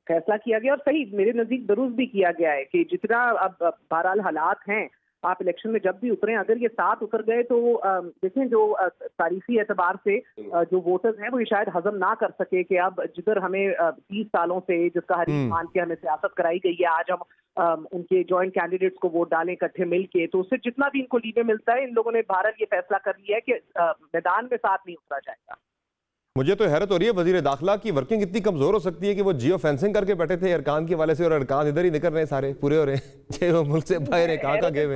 फैसला किया गया और सही मेरे नजदीक दुरुस्त भी किया गया है कि जितना अब बहरहाल हालात हैं, आप इलेक्शन में जब भी उतरे, अगर ये साथ उतर गए तो देखें जो तारीखी एतबार से जो वोटर्स हैं वो ये शायद हजम ना कर सके कि अब जिधर हमें 30 सालों से जिसका हरीफ मान के हमें सियासत कराई गई है, आज हम उनके जॉइंट कैंडिडेट्स को वोट डालें इकट्ठे मिलके, तो उससे जितना भी इनको लीडर मिलता है, इन लोगों ने भारत ये फैसला कर लिया है कि मैदान में साथ नहीं उतरा जाएगा। मुझे तो हैरत हो रही है, वजीर दाखिला की वर्किंग इतनी कमजोर हो सकती है कि वो जियो फेंसिंग करके बैठे थे अरकान के वाले से, और अरकान इधर ही निकल रहे हैं, सारे पूरे हो रहे हैं, वो मुल्क से बाहर है, कहाँ गए हुए,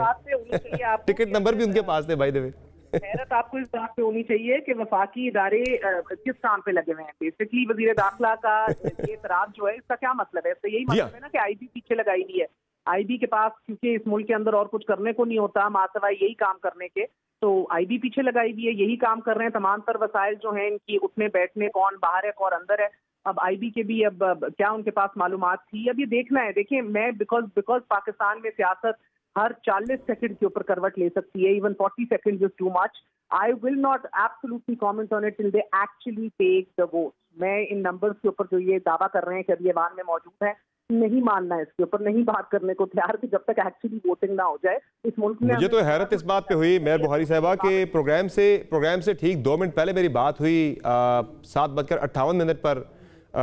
टिकट नंबर भी उनके पास थे। भाई देवे, हैरत आपको इस बात पे होनी चाहिए कि वफाकी इदारे किस काम पे लगे हुए हैं। बेसिकली वजीर दाखिला का ये इतराज जो है, इसका क्या मतलब है? इसका यही मतलब है ना कि आईबी पीछे लगाई हुई है। आईबी के पास क्योंकि इस मुल्क के अंदर और कुछ करने को नहीं होता, मातवाई यही काम करने के, तो आईबी पीछे लगाई हुई है, यही काम कर रहे हैं। तमाम तर वसाइल जो हैं इनकी, उठने बैठने, कौन बाहर है कौन अंदर है, अब आईबी के भी अब क्या उनके पास मालूमात थी, अब ये देखना है। देखिए, मैं बिकॉज पाकिस्तान में सियासत हर 40 सेकंड के ऊपर करवट ले सकती है, even 40 second is too much. I will not absolutely comment on it till they actually take the vote. मैं इन नंबर्स के ऊपर जो ये दावा कर रहे हैं कि अभी ऐवान में मौजूद है, नहीं मानना है, इसके ऊपर नहीं बात करने को तैयार कि जब तक एक्चुअली वोटिंग ना हो जाए इस मुल्क में। मुझे तो हैरत इस बात पे हुई मेयर बुखारी साहबा के प्रोग्राम से ठीक 2 मिनट पहले मेरी बात हुई 7:58 पर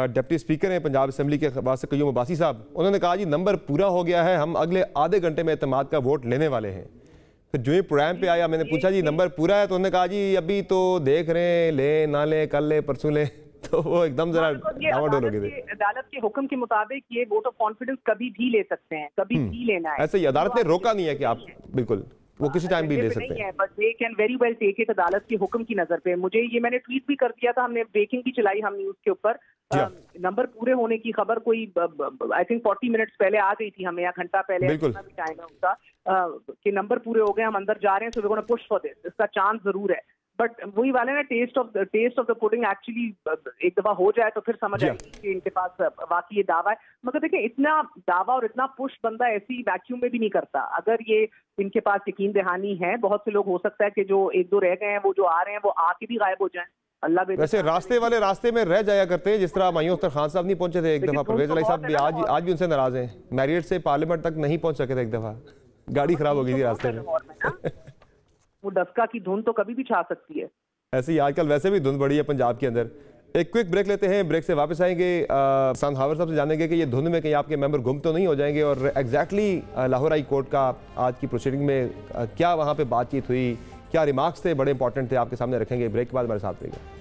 डिप्टी स्पीकर हैं पंजाब असेंबली के वास्ते कयूम अब्बासी साहब, उन्होंने कहा जी नंबर पूरा हो गया है, हम अगले आधे घंटे में एतमाद का वोट लेने वाले हैं। फिर जो ही प्रोग्राम पे आया, मैंने पूछा जी नंबर पूरा है, तो उन्होंने कहा जी अभी तो देख रहे हैं, ले ना ले, कल ले, परसों ले, तो वो एकदम जरा डावाडोल हो गए थे। अदालत के हुक्म के मुताबिक ये वोट ऑफ कॉन्फिडेंस कभी भी ले सकते हैं, कभी भी लेना है। ऐसे ही अदालत ने रोका नहीं है कि आप बिल्कुल वो किसी टाइम भी ले सकते हैं, but they can very well take it अदालत के हुक्म की नजर पे। मुझे ये मैंने ट्वीट भी कर दिया था, हमने ब्रेकिंग भी चलाई हम न्यूज के ऊपर। नंबर पूरे होने की खबर कोई आई थिंक 40 मिनट्स पहले आ गई थी हमें, या घंटा पहले, जितना भी टाइम है उसका, कि नंबर पूरे हो गए, हम अंदर जा रहे हैं, so we gonna push for this. इसका चांस जरूर है, बट वही वाले ना, test of the pudding actually एक दफा हो जाए तो फिर समझ आएगी कि इनके पास वाकई ये दावा है। मगर देखिए, इतना दावा और इतना पुश बंदा ऐसी वैक्यूम में भी नहीं करता। अगर ये इनके पास यकीन दहानी है, बहुत से लोग हो सकता है कि जो 1-2 रह गए हैं, वो जो आ रहे हैं वो आके भी गायब हो जाएं। अल्लाह वैसे रास्ते में रह जाया करते हैं, जिस तरह मायूं अख्तर खान साहब नहीं पहुंचे थे एक दफा, परवेज अली साहब भी आज भी उनसे नाराज हैं, मैरियट से पार्लियामेंट तक नहीं पहुंच सके थे एक दफा, गाड़ी खराब हो गई थी रास्ते में। वो डस्का की धुन तो कभी भी छा सकती है। ऐसे ही आजकल वैसे भी धुंध बढ़ी है पंजाब के अंदर। एक क्विक ब्रेक लेते हैं, ब्रेक से वापस आएंगे। हसन हावर साहब से जानेंगे कि ये धुंध में कहीं आपके मेंबर गुम तो नहीं हो जाएंगे और एग्जैक्टली लाहौर हाई कोर्ट का आज की प्रोसीडिंग में क्या वहाँ पे बातचीत हुई, क्या रिमार्क्स थे, बड़े इंपॉर्टेंट थे, आपके सामने रखेंगे। ब्रेक के बाद हमारे साथ रहिएगा।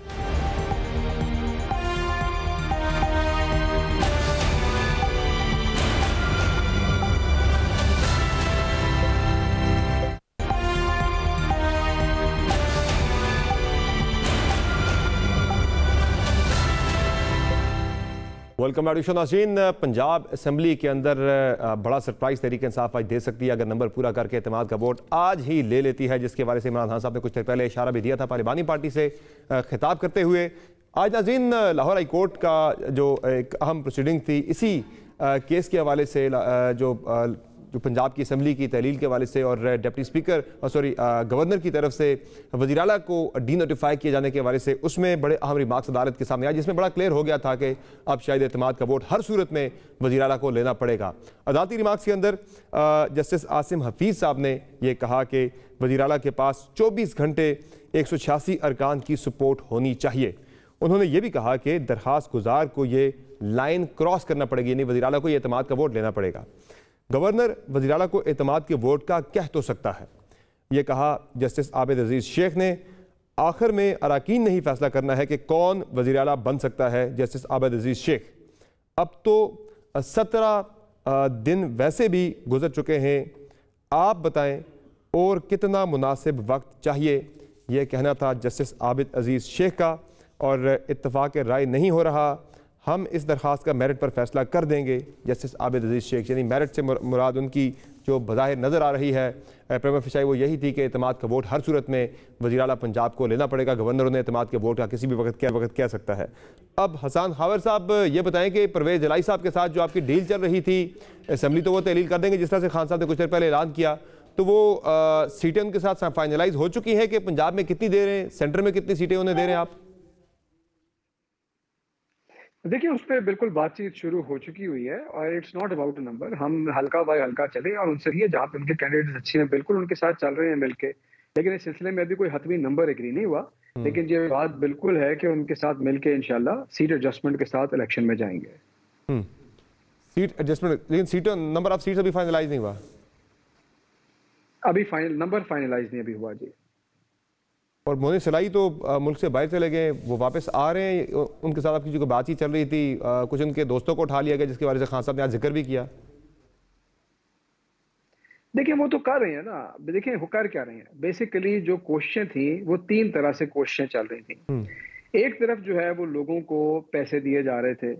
वेलकम एडिशन नाज़रीन। पंजाब असम्बली के अंदर बड़ा सरप्राइज तहरीक इंसाफ आज दे सकती है अगर नंबर पूरा करके एतमाद का वोट आज ही ले लेती है, जिसके बारे से इमरान खान साहब ने कुछ देर पहले इशारा भी दिया था पार्लिमानी पार्टी से खिताब करते हुए। आज नाज़रीन लाहौर हाई कोर्ट का जो एक अहम प्रोसीडिंग थी इसी केस के हवाले से, जो पंजाब की असम्बली की तहलील के हवाले से और डिप्टी स्पीकर गवर्नर की तरफ से वज़ीर आला को डी नोटिफाई किए जाने के हवाले से, उसमें बड़े अहम रिमार्क्स अदालत के सामने आए, जिसमें बड़ा क्लियर हो गया था कि अब शायद एतमाद का वोट हर सूरत में वज़ीर आला को लेना पड़ेगा। अदालती रिमार्क्स के अंदर जस्टिस आसिम हफीज़ साहब ने यह कहा कि वज़ीर आला के पास 24 घंटे 186 अरकान की सपोर्ट होनी चाहिए। उन्होंने ये भी कहा कि दरख्वास्त गुजार को ये लाइन क्रॉस करना पड़ेगी, यानी वज़ीर आला को ये एतमाद का वोट लेना पड़ेगा। गवर्नर वज़ीर आला को एतमाद के वोट का कह तो सकता है, ये कहा जस्टिस आबिद अजीज़ शेख ने। आखिर में अराकीन ने ही फैसला करना है कि कौन वज़ीर आला बन सकता है। जस्टिस आबिद अजीज़ शेख, अब तो 17 दिन वैसे भी गुजर चुके हैं, आप बताएं और कितना मुनासिब वक्त चाहिए, यह कहना था जस्टिस आबिद अजीज़ शेख का। और इत्तफाक राय नहीं हो रहा, हम इस दरख्वास्त का मेरिट पर फैसला कर देंगे। जस्टिस आबिद अजीज़ शेख, यानी मेरिट से मुराद उनकी जो बज़ाहिर नज़र आ रही है प्रेमा फिशाई वो यही थी कि एतमाद का वोट हर सूरत में वज़ीर आला पंजाब को लेना पड़ेगा। गवर्नर उन्हें एतमाद के वोट का किसी भी वक्त कह सकता है। अब हसन हावर साहब ये बताएं कि परवेज़ जलाई साहब के साथ जो आपकी डील चल रही थी, असम्बली तो वो तहलील कर देंगे जिस तरह से खान साहब ने कुछ देर पहले ऐलान किया, तो वो सीटें उनके साथ फाइनलाइज हो चुकी हैं कि पंजाब में कितनी दे रहे हैं, सेंटर में कितनी सीटें उन्हें दे रहे हैं आप? देखिए, उस पर बिल्कुल बातचीत शुरू हो चुकी हुई है और it's not about a number. हम हल्का बाय हल्का चले और उनसे ये जहाँ पे उनके कैंडिडेट्स अच्छे हैं बिल्कुल उनके साथ चल रहे हैं मिलके, लेकिन इस सिलसिले में अभी कोई हतमी नंबर एग्री नहीं हुआ। लेकिन ये बात बिल्कुल है कि उनके साथ मिलके इंशाल्लाह सीट एडजस्टमेंट के साथ इलेक्शन में जाएंगे। सीट एडजस्टमेंट, लेकिन सीट नंबर ऑफ सीट्स अभी फाइनलाइज नहीं हुआ? अभी नंबर फाइनलाइज नहीं अभी हुआ जी। और मोनी सलाई तो मुल्क से बाहर चले गए, वो वापस आ रहे हैं, उनके साथ आपकी जो बातचीत चल रही थी, कुछ उनके दोस्तों को उठा लिया गया जिसके बारे में खान साहब ने आज जिक्र भी किया। देखिए, वो तो कर रहे हैं ना। देखिए, वो कर क्या रहे हैं, बेसिकली जो क्वेश्चन थी वो 3 तरह से क्वेश्चन चल रही थी। एक तरफ जो है वो लोगों को पैसे दिए जा रहे थे,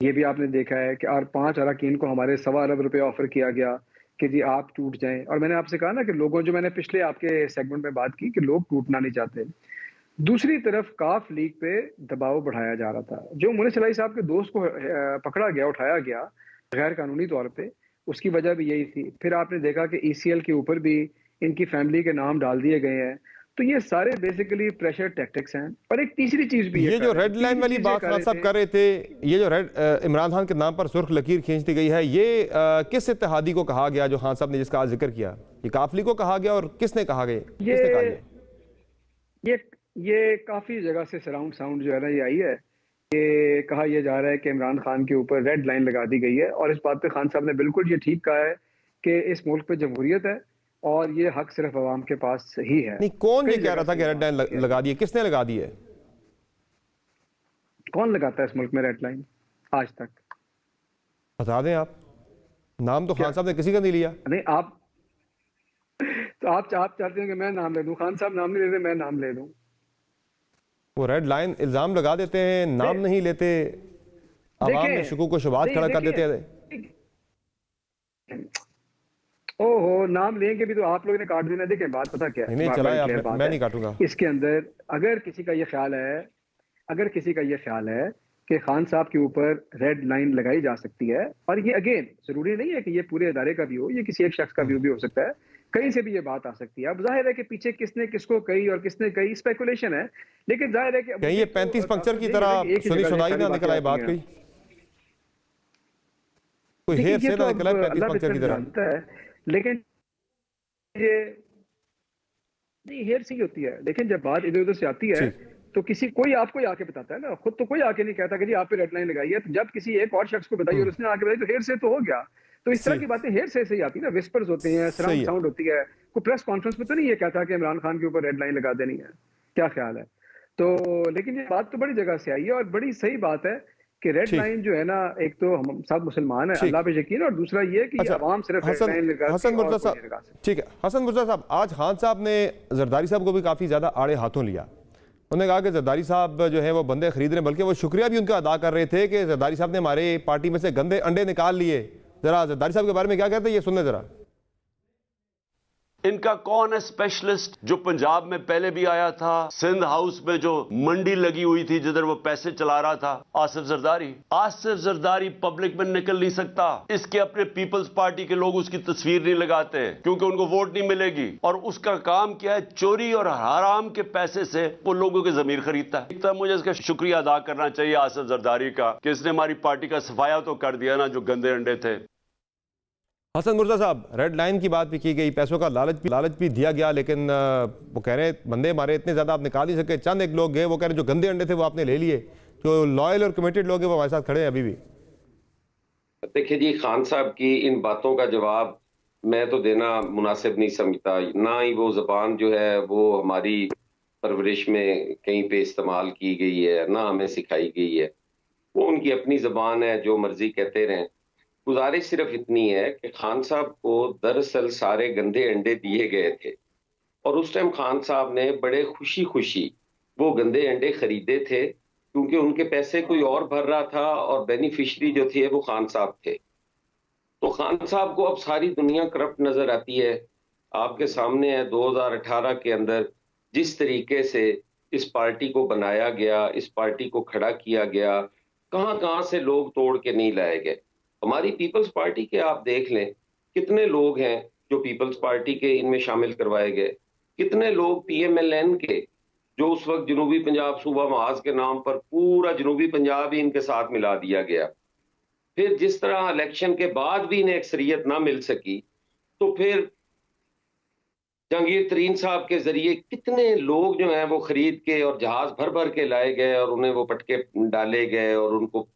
ये भी आपने देखा है कि और 5 अरकान को हमारे 1.25 अरब रुपए ऑफर किया गया कि जी आप टूट जाएं। और मैंने आपसे कहा ना कि लोगों, जो मैंने पिछले आपके सेगमेंट में बात की कि लोग टूटना नहीं चाहते। दूसरी तरफ काफ लीग पे दबाव बढ़ाया जा रहा था। जो मुनीर सलाई साहब के दोस्त को पकड़ा गया, उठाया गया गैर कानूनी तौर पे, उसकी वजह भी यही थी। फिर आपने देखा कि ECL के ऊपर भी इनकी फैमिली के नाम डाल दिए गए हैं। तो ये सारे बेसिकली प्रेशर टैक्टिक्स हैं। और एक तीसरी चीज भी, ये जो रेड लाइन वाली बात खान साहब कर रहे थे, ये जो इमरान खान के नाम पर सुर्ख लकीर खींचती गई है, ये किस इत्तेहादी को कहा गया जो खान साहब ने जिसका जिक्र किया? ये काफली को कहा गया और किसने कहा गया? ये काफी जगह से सराउंड साउंड जो है ना ये आई है कि कहा यह जा रहा है कि इमरान खान के ऊपर रेड लाइन लगा दी गई है। और इस बात पे खान साहब ने बिल्कुल ये ठीक कहा है कि इस मुल्क पे जमहूरियत है और ये हक सिर्फ अवाम के पास ही है। नहीं, कौन ये कह रहा था कि रेड लाइन लगा दी है? किसने लगा दी है? कौन लगाता है इस मुल्क में रेड लाइन आज तक? बता दें आप। नाम तो खान साहब ने किसी का नहीं लिया। नहीं, आप चाहते हैं कि मैं नाम ले दूं? खान साहब नाम नहीं लेते, मैं नाम ले दूं? वो रेड लाइन इल्जाम लगा देते हैं, नाम नहीं लेते, आवाम में शुकूक व शुबहात खड़ा कर देते हैं। ओहो, नाम लेंगे भी तो आप लोगों ने काट देना। देखिए, बात पता क्या है, नहीं चला मैं नहीं काटूंगा। इसके अंदर अगर किसी का ये ख्याल है कि खान साहब के ऊपर रेड लाइन लगाई जा सकती है, और ये अगेन जरूरी नहीं है कि ये पूरे इदारे का भी हो, ये किसी एक शख्स का व्यू भी हो सकता है, कहीं से भी ये बात आ सकती है। अब जाहिर है कि पीछे किसने किसको कही और किसने कही, स्पेकुलेशन है, लेकिन जाहिर है कि ये 35 पंक्चर की तरह सुनाई ना निकल आए बात कोई हेर से ना निकला 35 पंक्चर की तरह। लेकिन ये हेर सी होती है। लेकिन जब बात इधर उधर से आती है तो कोई आपको ही आके बताता है ना, खुद तो कोई आके नहीं कहता कि जी आप पे रेड लाइन लगाई है। तो जब किसी एक और शख्स को बताइए और उसने आके बताई तो हेयर से तो हो गया। तो इस तरह की बातें हेयर से ही आती है ना, विस्पर्स होते हैं, सराउंड साउंड होती है। कोई प्रेस कॉन्फ्रेंस में तो नहीं ये कहता कि इमरान खान के ऊपर रेड लाइन लगा देनी है। क्या ख्याल है? तो लेकिन ये बात तो बड़ी जगह से आई है और बड़ी सही बात है कि रेड लाइन जो है ना, एक तो हम सब मुसलमान हैं, अल्लाह पे यकीन, और दूसरा ये कि अवाम सिर्फ रेड लाइन लगा। हसन मुर्तज़ा साहब, ठीक है, हसन मुर्तज़ा साहब, आज खान साहब ने जरदारी साहब को भी काफ़ी ज़्यादा आड़े हाथों लिया। उन्होंने कहा कि जरदारी साहब जो है वो बंदे खरीद रहे हैं, बल्कि वो शुक्रिया भी उनका अदा कर रहे थे कि जरदारी साहब ने हमारे पार्टी में से गंदे अंडे निकाल लिए। जरा जरदारी साहब के बारे में क्या कहते हैं, ये सुनने जरा। इनका कौन है स्पेशलिस्ट जो पंजाब में पहले भी आया था, सिंध हाउस में जो मंडी लगी हुई थी जिधर वो पैसे चला रहा था? आसिफ जरदारी। आसिफ जरदारी पब्लिक में निकल नहीं सकता। इसके अपने पीपल्स पार्टी के लोग उसकी तस्वीर नहीं लगाते क्योंकि उनको वोट नहीं मिलेगी। और उसका काम क्या है? चोरी और हराम के पैसे से वो लोगों की जमीर खरीदता है। तो मुझे इसका शुक्रिया अदा करना चाहिए आसिफ जरदारी का कि इसने हमारी पार्टी का सफाया तो कर दिया ना जो गंदे अंडे थे। हसन मुर्तज़ा साहब, रेड लाइन की बात भी की गई, पैसों का लालच भी दिया गया, लेकिन वो कह रहे हैं बंदे हमारे इतने ज़्यादा आप निकाल नहीं सके। चंद एक लोग गए, वो कह रहे हैं जो गंदे अंडे थे वो आपने ले लिए। जो लॉयल और कमिटेड लोग हैं वो हमारे साथ खड़े हैं अभी भी। देखिए जी, खान साहब की इन बातों का जवाब मैं तो देना मुनासिब नहीं समझता। ना ही वो ज़बान जो है वो हमारी परवरिश में कहीं पे इस्तेमाल की गई है, ना हमें सिखाई गई है। वो उनकी अपनी ज़बान है, जो मर्जी कहते रहें। गुजारिश सिर्फ इतनी है कि खान साहब को दरअसल सारे गंदे अंडे दिए गए थे और उस टाइम खान साहब ने बड़े खुशी खुशी वो गंदे अंडे खरीदे थे क्योंकि उनके पैसे कोई और भर रहा था और बेनिफिशियरी जो थे वो खान साहब थे। तो खान साहब को अब सारी दुनिया करप्ट नजर आती है। आपके सामने है 2018 के अंदर जिस तरीके से इस पार्टी को बनाया गया, इस पार्टी को खड़ा किया गया, कहां कहां से लोग तोड़ के नहीं लाए गए। हमारी पीपल्स पार्टी के आप देख लें कितने लोग हैं जो पीपल्स पार्टी के इनमें शामिल करवाए गए, कितने लोग पीएमएलएन के जो उस वक्त जनूबी पंजाब सूबा महाज के नाम पर पूरा जनूबी पंजाब ही इनके साथ मिला दिया गया। फिर जिस तरह इलेक्शन के बाद भी इन्हें अक्सरियत ना मिल सकी तो फिर जहांगीर तरीन साहब के जरिए कितने लोग जो हैं वो खरीद के और जहाज भर भर के लाए गए और उन्हें वो पटके डाले गए और उनको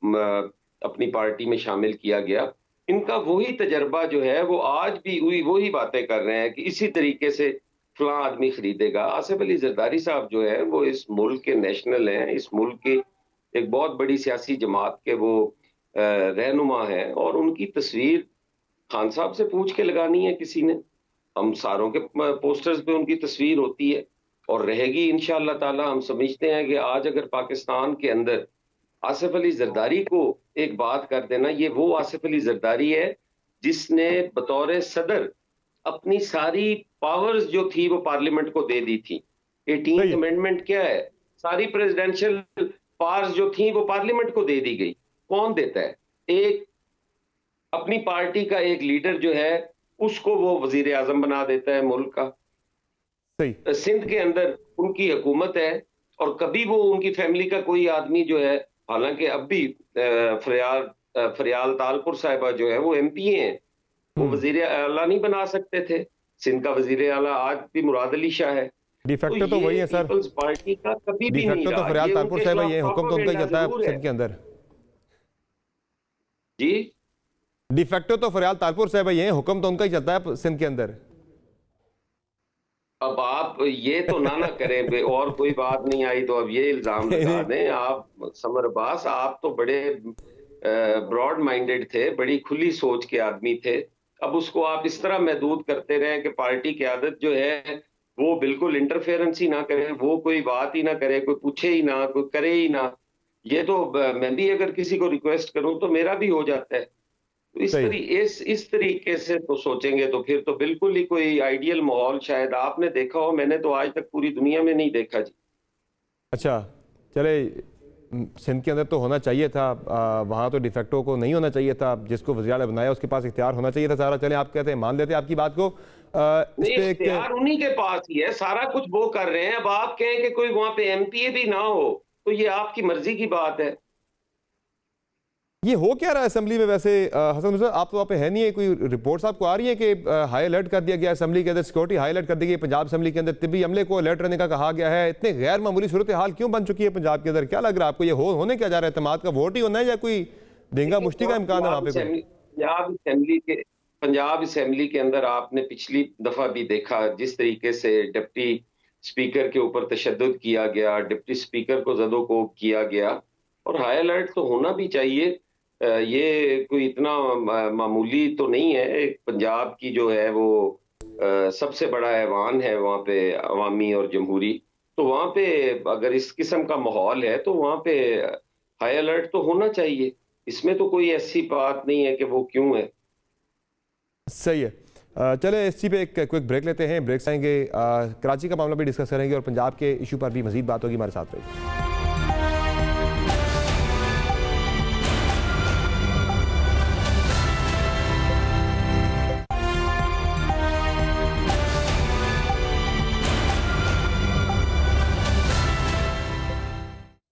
अपनी पार्टी में शामिल किया गया। इनका वही तजर्बा जो है वो आज भी वही बातें कर रहे हैं कि इसी तरीके से फलां आदमी खरीदेगा। आसिफ अली जरदारी साहब जो है वो इस मुल्क के नेशनल हैं, इस मुल्क की एक बहुत बड़ी सियासी जमात के वो रहनुमा हैं और उनकी तस्वीर खान साहब से पूछ के लगानी है किसी ने। हम सारों के पोस्टर्स पे उनकी तस्वीर होती है और रहेगी इंशाअल्लाह ताला। हम समझते हैं कि आज अगर पाकिस्तान के अंदर आसिफ अली जरदारी को एक बात कर देना, ये वो आसिफ अली जरदारी है जिसने बतौर सदर अपनी सारी पावर्स जो थी वो पार्लियामेंट को दे दी थी। 18th अमेंडमेंट क्या है? सारी प्रेसिडेंशियल पावर्स जो थी वो पार्लियामेंट को दे दी गई। कौन देता है? एक अपनी पार्टी का एक लीडर जो है उसको वो वजीर आजम बना देता है मुल्क का। सिंध के अंदर उनकी हुकूमत है और कभी वो उनकी फैमिली का कोई आदमी जो है, हालांकि अब भी फरियाल तालपुर साहिबा जो है वो एमपी हैं, वो वजीर आला नहीं बना सकते थे। सिंध का वजीर आला आज भी मुराद अली शाह है। डिफेक्टो तो वही है सर, पीपल्स पार्टी का कभी भी नहीं रहा। तो फरियाल तालपुर साहिबा ये हुक्म तो उनका ही चलता है सिंध के अंदर जी। डिफेक्टो तो फरियाल तालपुर साहिबा ये हुक्म तो उनका ही चलता है सिंध के अंदर। अब आप ये तो ना करें, और कोई बात नहीं आई तो अब ये इल्जाम लगा दें आप। समर अब्बास, आप तो बड़े ब्रॉड माइंडेड थे, बड़ी खुली सोच के आदमी थे। अब उसको आप इस तरह महदूद करते रहे कि पार्टी की आदत जो है वो बिल्कुल इंटरफेरेंस ही ना करे, वो कोई बात ही ना करे, कोई पूछे ही ना, कोई करे ही ना। ये तो मैं भी अगर किसी को रिक्वेस्ट करूं तो मेरा भी हो जाता है। तो इस तरीके से तो सोचेंगे तो फिर तो बिल्कुल ही कोई आइडियल माहौल शायद आपने देखा हो, मैंने तो आज तक पूरी दुनिया में नहीं देखा जी। अच्छा चले, सिंध के अंदर तो होना चाहिए था, वहाँ तो डिफेक्टो को नहीं होना चाहिए था। जिसको वज़ीर आला बनाया उसके पास इख्तियार होना चाहिए था सारा। चले आप कहते हैं, मान लेते हैं आपकी बात को। इख्तियार उन्हीं के पास ही है, सारा कुछ वो कर रहे हैं। अब आप कहें कि कोई वहाँ पे एमपीए भी ना हो तो ये आपकी मर्जी की बात है। ये हो क्या रहा है असेंबली में वैसे? हसन हुसैन, आप तो वहाँ पे है नहीं है, कोई रिपोर्ट्स आपको आ रही है कि हाई अलर्ट कर दिया गया असेंबली के अंदर, सिक्योरिटी हाई अलर्ट कर दी गई, पंजाब असेंबली के अंदर तिब्बी अमले को अलर्ट रहने का कहा गया है? इतने गैर मामूली सूरत हाल क्यों बन चुकी है पंजाब के अंदर? क्या लग रहा है आपको, ये होने क्या जा रहा है? एतमाद का वोट ही होना है या कोई देंगा मुश्ती का इम्कान है वहाँ पे? पंजाब असेंबली के अंदर आपने पिछली दफा भी देखा जिस तरीके से डिप्टी स्पीकर के ऊपर तशद्दुद किया गया, डिप्टी स्पीकर को ज़दोकोब किया गया, और हाई अलर्ट तो होना भी चाहिए। ये कोई इतना मामूली तो नहीं है। पंजाब की जो है वो सबसे बड़ा ऐवान है वहाँ पे, अवामी और जमहूरी, तो वहाँ पे अगर इस किस्म का माहौल है तो वहाँ पे हाई अलर्ट तो होना चाहिए। इसमें तो कोई ऐसी बात नहीं है कि वो क्यों है। सही है। चले इसी पे एक क्विक ब्रेक लेते हैं, ब्रेक से आएंगे कराची का मामला भी डिस्कस करेंगे और पंजाब के इशू पर भी मजीद बात होगी। हमारे साथ रहिए।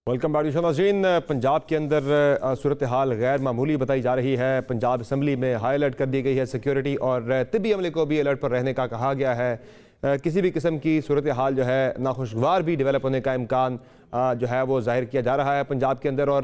वेलकम बैक नाज़रीन। पंजाब के अंदर सूरत हाल गैर मामूली बताई जा रही है। पंजाब असम्बली में हाई अलर्ट कर दी गई है सिक्योरिटी, और तिब्बी अमले को भी अलर्ट पर रहने का कहा गया है। किसी भी किस्म की सूरत हाल जो है नाखुशगवार भी डेवलप होने का इम्कान जो है वो जाहिर किया जा रहा है पंजाब के अंदर। और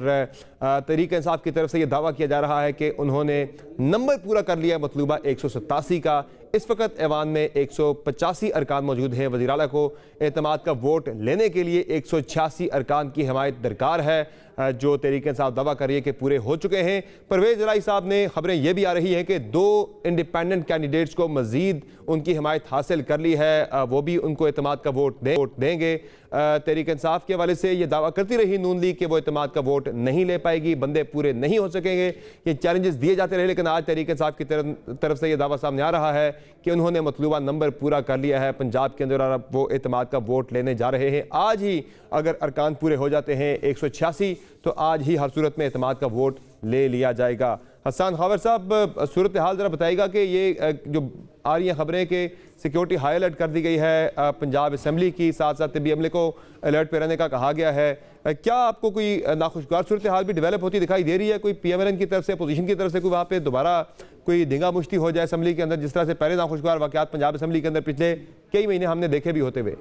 तहरीक इंसाफ की तरफ से ये दावा किया जा रहा है कि उन्होंने नंबर पूरा कर लिया मतलूबा 187 का। इस वक्त ऐवान में 185 अरकान मौजूद हैं। वज़ीर आला को एतमाद का वोट लेने के लिए 186 अरकान की हमायत दरकार है, जो तहरीक इंसाफ दावा कर रही है कि पूरे हो चुके हैं। परवेज़ इलाही साहब ने, खबरें ये भी आ रही हैं कि 2 इंडिपेंडेंट कैंडिडेट्स को मजीद उनकी हमायत हासिल कर ली है, वो भी उनको एतमाद का वोट देंगे। तहरीक इंसाफ के हवाले से ये दावा करती रही नून लीग कि वो एतमाद का वोट नहीं ले पाएगी, बंदे पूरे नहीं हो सकेंगे। ये चैलेंजेस दिए जाते रहे, लेकिन आज तहरीक इंसाफ की तरफ से ये दावा सामने आ रहा है कि उन्होंने मतलूबा नंबर पूरा कर लिया है पंजाब के अंदर और अब वो एतमाद का वोट लेने जा रहे हैं। आज ही अगर अरकान पूरे हो जाते हैं 186, तो आज ही हर सूरत में एतमाद का वोट ले लिया जाएगा। हसन खावर साहब, सूरत हाल ज़रा बताइएगा कि ये जो आ रही हैं खबरें कि सिक्योरिटी हाई अलर्ट कर दी गई है पंजाब असम्बली की, साथ साथ तिब्बी अमले को अलर्ट पे रहने का कहा गया है, क्या आपको कोई नाखुशगवार सूरत हाल भी डेवलप होती दिखाई दे रही है? कोई PMLN की तरफ से, अपोजिशन की तरफ से कोई वहाँ पे दोबारा कोई दिंगा मुश्ती हो जाए असम्बली के अंदर, जिस तरह से पहले नाखुशगवार वाक़यात पंजाब असम्बली के अंदर पिछले कई महीने हमने देखे भी होते हुए?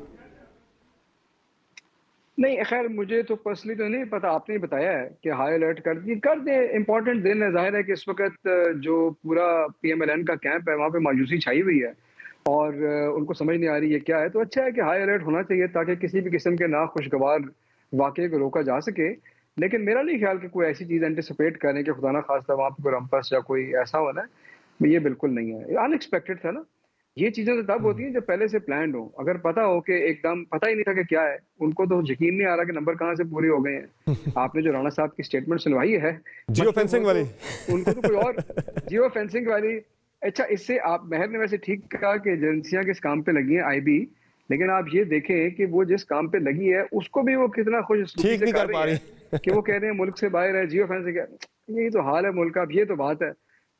नहीं, खैर मुझे तो पर्सनली तो नहीं पता, आपने ही बताया है कि हाई अलर्ट कर दे। इंपॉर्टेंट दिन है, जाहिर है कि इस वक्त जो पूरा PMLN का कैंप है वहाँ पे मायूसी छाई हुई है और उनको समझ नहीं आ रही है क्या है। तो अच्छा है कि हाई अलर्ट होना चाहिए ताकि किसी भी किस्म के नाखुशगवार वाक़े को रोका जा सके। लेकिन मेरा नहीं ख्याल कि कोई ऐसी चीज़ एंटिसिपेट करें कि खुदा ना खास्ता वहाँ पर कोई रंपस या कोई ऐसा होना है, ये बिल्कुल नहीं है। अनएक्सपेक्टेड था ना, ये चीजें तो तब होती हैं जब पहले से प्लान्ड हो। अगर पता हो कि एकदम पता ही नहीं था कि क्या है, उनको तो यकीन नहीं आ रहा कि नंबर कहाँ से पूरे हो गए हैं। आपने जो राणा साहब की स्टेटमेंट सुनवाई है जियो फेंसिंग वाली, उनको तो कोई और जियो फेंसिंग वाली। अच्छा, इससे आप महर ने वैसे ठीक कहा कि एजेंसियां किस काम पे लगी हैं, IB, लेकिन आप ये देखें कि वो जिस काम पे लगी है उसको भी वो कितना खुश ठीक नहीं कर पा रही कि वो कह रहे हैं मुल्क से बाहर है, जियो फेंसिंग। यही तो हाल है मुल्क का, अब ये तो बात है।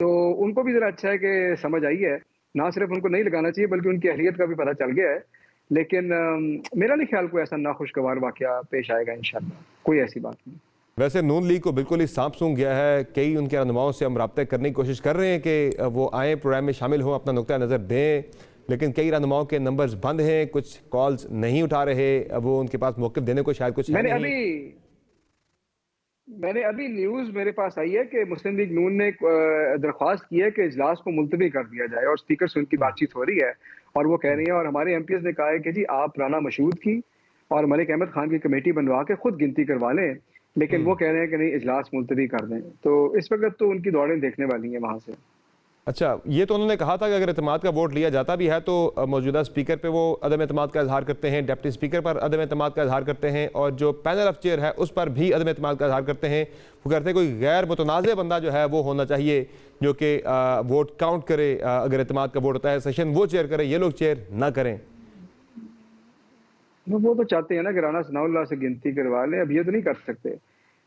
तो उनको भी जरा अच्छा है कि समझ आई है, ना सिर्फ उनको नहीं लगाना चाहिए बल्कि उनकी अहलियत का भी पता चल गया है। लेकिन मेरा नहीं ख्याल कोई ऐसा नाखुशगवार वाकया पेश आएगा इंशाल्लाह, कोई ऐसी बात नहीं। वैसे नून लीग को बिल्कुल ही सांप सूंघ गया है। कई उनके रहनुमाओं से हम रब्ता करने की कोशिश कर रहे हैं कि वो आए, प्रोग्राम में शामिल हों, अपना नुक्ता नज़र दें, लेकिन कई रहनुमाओं के नंबर्स बंद हैं, कुछ कॉल्स नहीं उठा रहे। वो उनके पास मौक़िफ़ देने को शायद कुछ मैंने अभी न्यूज़ मेरे पास आई है कि मुस्लिम लीग नून ने दरख्वास्त की है कि इजलास को मुलतवी कर दिया जाए और स्पीकर से उनकी बातचीत हो रही है और वो कह रही है, और हमारे MPs ने कहा है कि जी आप राना मशहूद की और मलिक अहमद खान की कमेटी बनवा के खुद गिनती करवा लें, लेकिन वो कह रहे हैं कि नहीं इजलास मुलतवी कर दें। तो इस वक्त तो उनकी दौड़ें देखने वाली हैं वहाँ से। अच्छा, ये तो उन्होंने कहा था कि अगर एतमाद का वोट लिया जाता भी है तो मौजूदा स्पीकर पे वो अदम एतमाद का इजहार करते हैं, डिप्टी स्पीकर पर अदम एतमाद का इजहार करते हैं और जो पैनल ऑफ चेयर है उस पर भी अदम एतमाद का इजहार करते हैं। वो कहते हैं कोई गैर मुतनाज़ बंदा जो है वो होना चाहिए जो कि वोट काउंट करे। अगर एतमाद का वोट होता है सेशन वो चेयर करे, ये लोग चेयर ना करें। वो तो चाहते हैं ना कि राना सनाउल्लाह से गिनती करवा लें, अब ये तो नहीं कर सकते।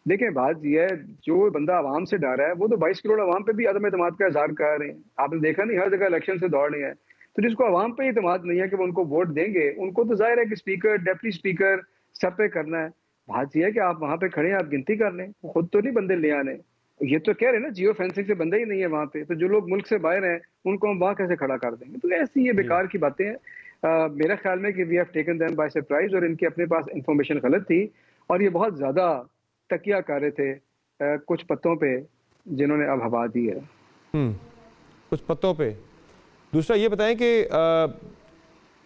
देखिए बात यह है, जो बंदा आवाम से डर है वो तो 22 करोड़ आवाम पे भी अदम एतमाद का इजहार कर रहे हैं। आपने देखा नहीं, हर जगह इलेक्शन से दौड़ रहे हैं। तो जिसको आवाम पे एतमाद नहीं है कि वो उनको वोट देंगे, उनको तो जाहिर है कि स्पीकर, डिप्टी स्पीकर सब पे करना है। बात यह है कि आप वहां पे खड़े हैं, आप गिनती कर लें, खुद तो नहीं बंदे ले आने। ये तो कह रहे हैं ना जियो फेंसिंग से बंदा ही नहीं है वहां पे, तो जो लोग मुल्क से बाहर हैं उनको हम वहां कैसे खड़ा कर देंगे? तो ऐसी ये बेकार की बातें हैं। मेरा ख्याल में कि we have taken them by surprise, और इनके अपने पास इंफॉर्मेशन गलत थी और ये बहुत ज्यादा तकिया कर रहे थे कुछ पत्तों पे जिन्होंने अब हवा दी है। कुछ पत्तों पे। दूसरा ये बताएं कि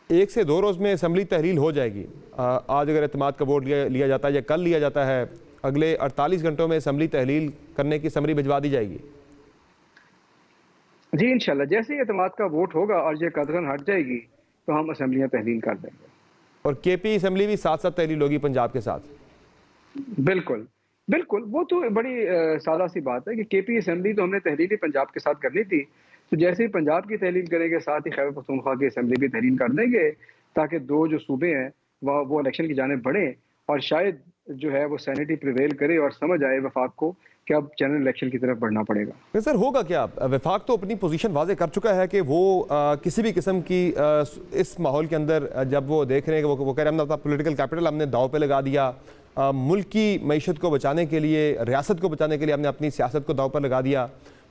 1 से 2 रोज़ में असम्बली तहलील हो जाएगी। आज अगर एतमाद का वोट लिया जाता है या कल लिया जाता है, अगले 48 घंटों में असम्बली तहलील करने की समरी भिजवा दी जाएगी। जी इंशाल्लाह, जैसे ही एतमाद का वोट होगा और ये कदगन हट जाएगी तो हम असम्बलियां तहलील कर देंगे। और केपी असम्बली भी साथ साथ तहलील होगी पंजाब के साथ। बिल्कुल बिल्कुल, वो तो बड़ी सादा सी बात है कि केपी असम्बली तो हमने तहलील ही पंजाब के साथ करनी थी, तो जैसे ही पंजाब की तहलील करेंगे साथ ही खैबर पख्तूनख्वा की असम्बली भी तहलील कर देंगे, ताकि 2 जो सूबे हैं वो इलेक्शन की जानिब बढ़े और शायद जो है वो सैनिटी प्रिवेल करे और समझ आए वफाक को कि अब जनरल इलेक्शन की तरफ बढ़ना पड़ेगा। सर होगा क्या? वफाक तो अपनी पोजीशन वाजे कर चुका है कि वो किसी भी किस्म की इस माहौल के अंदर जब वो देख रहे हैं कि वो कह रहे हैं हमने पॉलिटिकल कैपिटल हमने दाव पे लगा दिया, मुल्क की मईशत को बचाने के लिए, रियासत को बचाने के लिए हमने अपनी सियासत को दाव पर लगा दिया,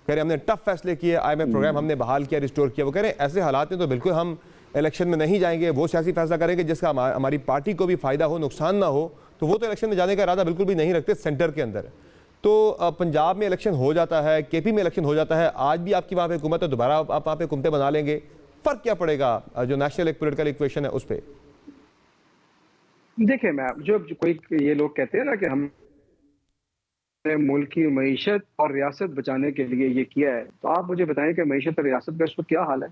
कह रहे हमने टफ फैसले किए, IMF प्रोग्राम हमने बहाल किया, रिस्टोर किया। वो कह रहे हैं ऐसे हालात में तो बिल्कुल हम इलेक्शन में नहीं जाएंगे, वो सियासी फैसला करेंगे जिसका हमारी पार्टी को भी फ़ायदा हो, नुकसान ना हो, तो वो तो इलेक्शन में जाने का इरादा बिल्कुल भी नहीं रखते सेंटर के अंदर। तो पंजाब में इलेक्शन हो जाता है, केपी में इलेक्शन हो जाता है, आज भी आपकी वहाँ पे हुकूमत है, दोबारा आप वहाँ पे हुकूमतें बना लेंगे, फ़र्क क्या पड़ेगा जो नेशनल एक पोलिटिकल इक्वेशन है उस पर? देखिए मैम, जो कोई ये लोग कहते हैं ना कि हम मुल्क की मईशत और रियासत बचाने के लिए ये किया है, तो आप मुझे बताएं कि मईशत और रियासत का इस वक्त क्या हाल है?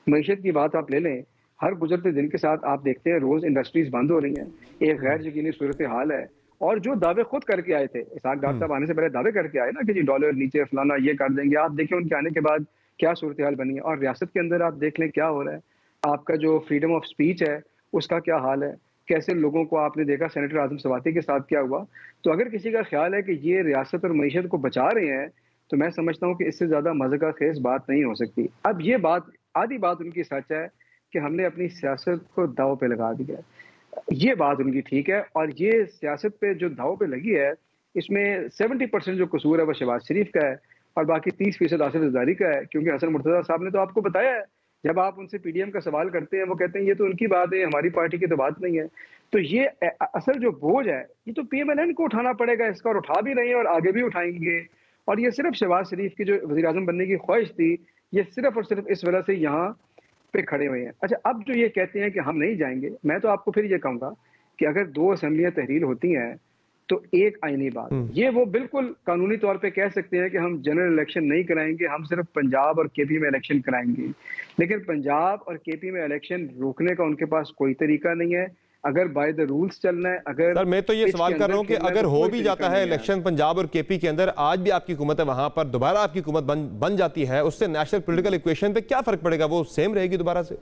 मईशत की बात आप ले लें, हर गुजरते दिन के साथ आप देखते हैं रोज इंडस्ट्रीज बंद हो रही हैं, एक गैर यकीनी सूरत हाल है। और जो दावे खुद करके आए थे, इसाक डार साहब आने से पहले दावे करके आए ना कि जी डॉलर नीचे फलाना ये कर देंगे, आप देखें उनके आने के बाद क्या सूरत हाल बनी है। और रियासत के अंदर आप देख लें क्या हो रहा है, आपका जो फ्रीडम ऑफ स्पीच है उसका क्या हाल है, कैसे लोगों को आपने देखा सेनेटर आजम सवाती के साथ क्या हुआ। तो अगर किसी का ख्याल है कि ये रियासत और मईशत को बचा रहे हैं, तो मैं समझता हूँ कि इससे ज्यादा मजे का खेज बात नहीं हो सकती। अब ये बात, आधी बात उनकी सच है कि हमने अपनी सियासत को दाव पे लगा दिया है, ये बात उनकी ठीक है। और ये सियासत पे जो दाव पे लगी है, इसमें 70% जो कसूर है वो शहबाज शरीफ का है और बाकी 30% आसिफ ज़रदारी का है। क्योंकि हसन मुर्तज़ा साहब ने तो आपको बताया है, जब आप उनसे PDM का सवाल करते हैं वो कहते हैं ये तो उनकी बात है, हमारी पार्टी की तो बात नहीं है। तो ये असल जो बोझ है ये तो PMLN को उठाना पड़ेगा, इसका और उठा भी रहे हैं और आगे भी उठाएंगे। और ये सिर्फ शहबाज शरीफ की जो वज़ीर आज़म बनने की ख्वाहिश थी, ये सिर्फ और सिर्फ इस वजह से यहाँ पे खड़े हुए हैं। अच्छा, अब जो ये कहते हैं कि हम नहीं जाएंगे, मैं तो आपको फिर ये कहूँगा कि अगर 2 असम्बलियाँ तहरील होती हैं तो एक आईनी बात, ये वो बिल्कुल कानूनी तौर पे कह सकते हैं कि हम जनरल इलेक्शन नहीं कराएंगे, हम सिर्फ पंजाब और KP में इलेक्शन कराएंगे। लेकिन पंजाब और KP में इलेक्शन रोकने का उनके पास कोई तरीका नहीं है। अगर बाय द रूल्स चलना है, अगर सर मैं तो ये सवाल कर रहा हूँ कि अगर हो भी जाता है इलेक्शन पंजाब और KP के अंदर, आज भी आपकी हुकूमत है वहां पर, दोबारा आपकी हुकूमत बन जाती है, उससे नेशनल पॉलिटिकल इक्वेशन पे क्या फर्क पड़ेगा? वो सेम रहेगी दोबारा से?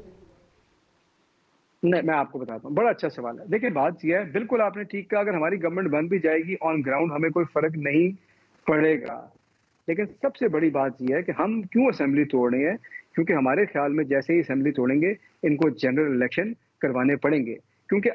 नहीं, मैं आपको बताता हूँ, बड़ा अच्छा सवाल है। देखिए बात यह है, बिल्कुल आपने ठीक कहा, अगर हमारी गवर्नमेंट बन भी जाएगी ऑन ग्राउंड हमें कोई फर्क नहीं पड़ेगा। लेकिन सबसे बड़ी बात यह है कि हम क्यों असेंबली तोड़ रहे हैं, क्योंकि हमारे ख्याल में जैसे ही असेंबली तोड़ेंगे इनको जनरल इलेक्शन करवाने पड़ेंगे। क्योंकि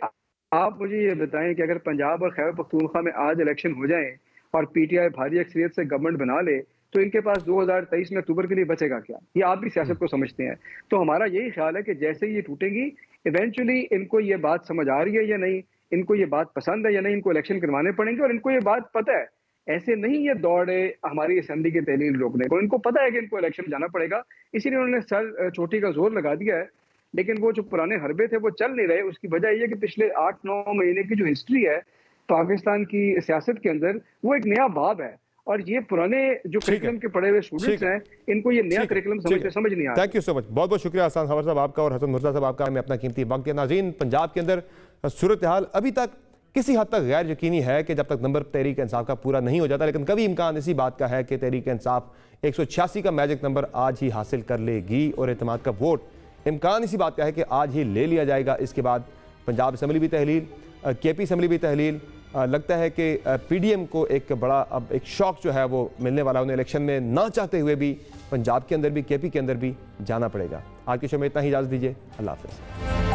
आप मुझे ये बताएं कि अगर पंजाब और खैबर पख्तूनख्वा में आज इलेक्शन हो जाए और PTI भारी अक्सरियत से गवर्नमेंट बना ले, तो इनके पास 2023 में अक्टूबर के लिए बचेगा क्या? ये आप भी सियासत को समझते हैं। तो हमारा यही ख्याल है कि जैसे ही ये टूटेंगी, इवेंचुअली इनको ये बात समझ आ रही है या नहीं, इनको ये बात पसंद है या नहीं, इनको इलेक्शन करवाने पड़ेंगे। और इनको ये बात पता है, ऐसे नहीं ये दौड़े हमारी असेंबली की तहलील रोकने को, इनको पता है कि इनको इलेक्शन जाना पड़ेगा, इसीलिए उन्होंने सर चोटी का जोर लगा दिया है। लेकिन वो जो पुराने हरबे थे वो चल नहीं रहे। उसकी वजह यह है कि पिछले 8-9 महीने की जो हिस्ट्री है पाकिस्तान की सियासत के अंदर, वो एक नया बाब है। और ये पुराने जो करिकुलम के पढ़े हुए स्टूडेंट्स हैं, इनको ये नया करिकुलम समझ नहीं आ रहा। थैंक यू सो मच, बहुत बहुत शुक्रिया हसन खबर साहब आपका और हसन मुर्तज़ा साहब आपका हमें अपना कीमती वक्त दिया। नाज़रीन, पंजाब के अंदर सूरत हाल अभी तक किसी हद तक गैर यकीनी है कि जब तक नंबर तहरीक इंसाफ का पूरा नहीं हो जाता, लेकिन कभी इम्कान इसी बात का है कि तहरीक इंसाफ 186 का मैजिक नंबर आज ही हासिल कर लेगी और एतमाद का वोट इम्कान इसी बात का है कि आज ही ले लिया जाएगा। इसके बाद पंजाब असम्बली भी तहलील, KP असम्बली भी तहलील। लगता है कि PDM को एक बड़ा अब एक शॉक जो है वो मिलने वाला, उन्हें इलेक्शन में ना चाहते हुए भी पंजाब के अंदर भी KP के अंदर भी जाना पड़ेगा। आज के शो में इतना ही, इजाज़त दीजिए, अल्लाह हाफ़िज़।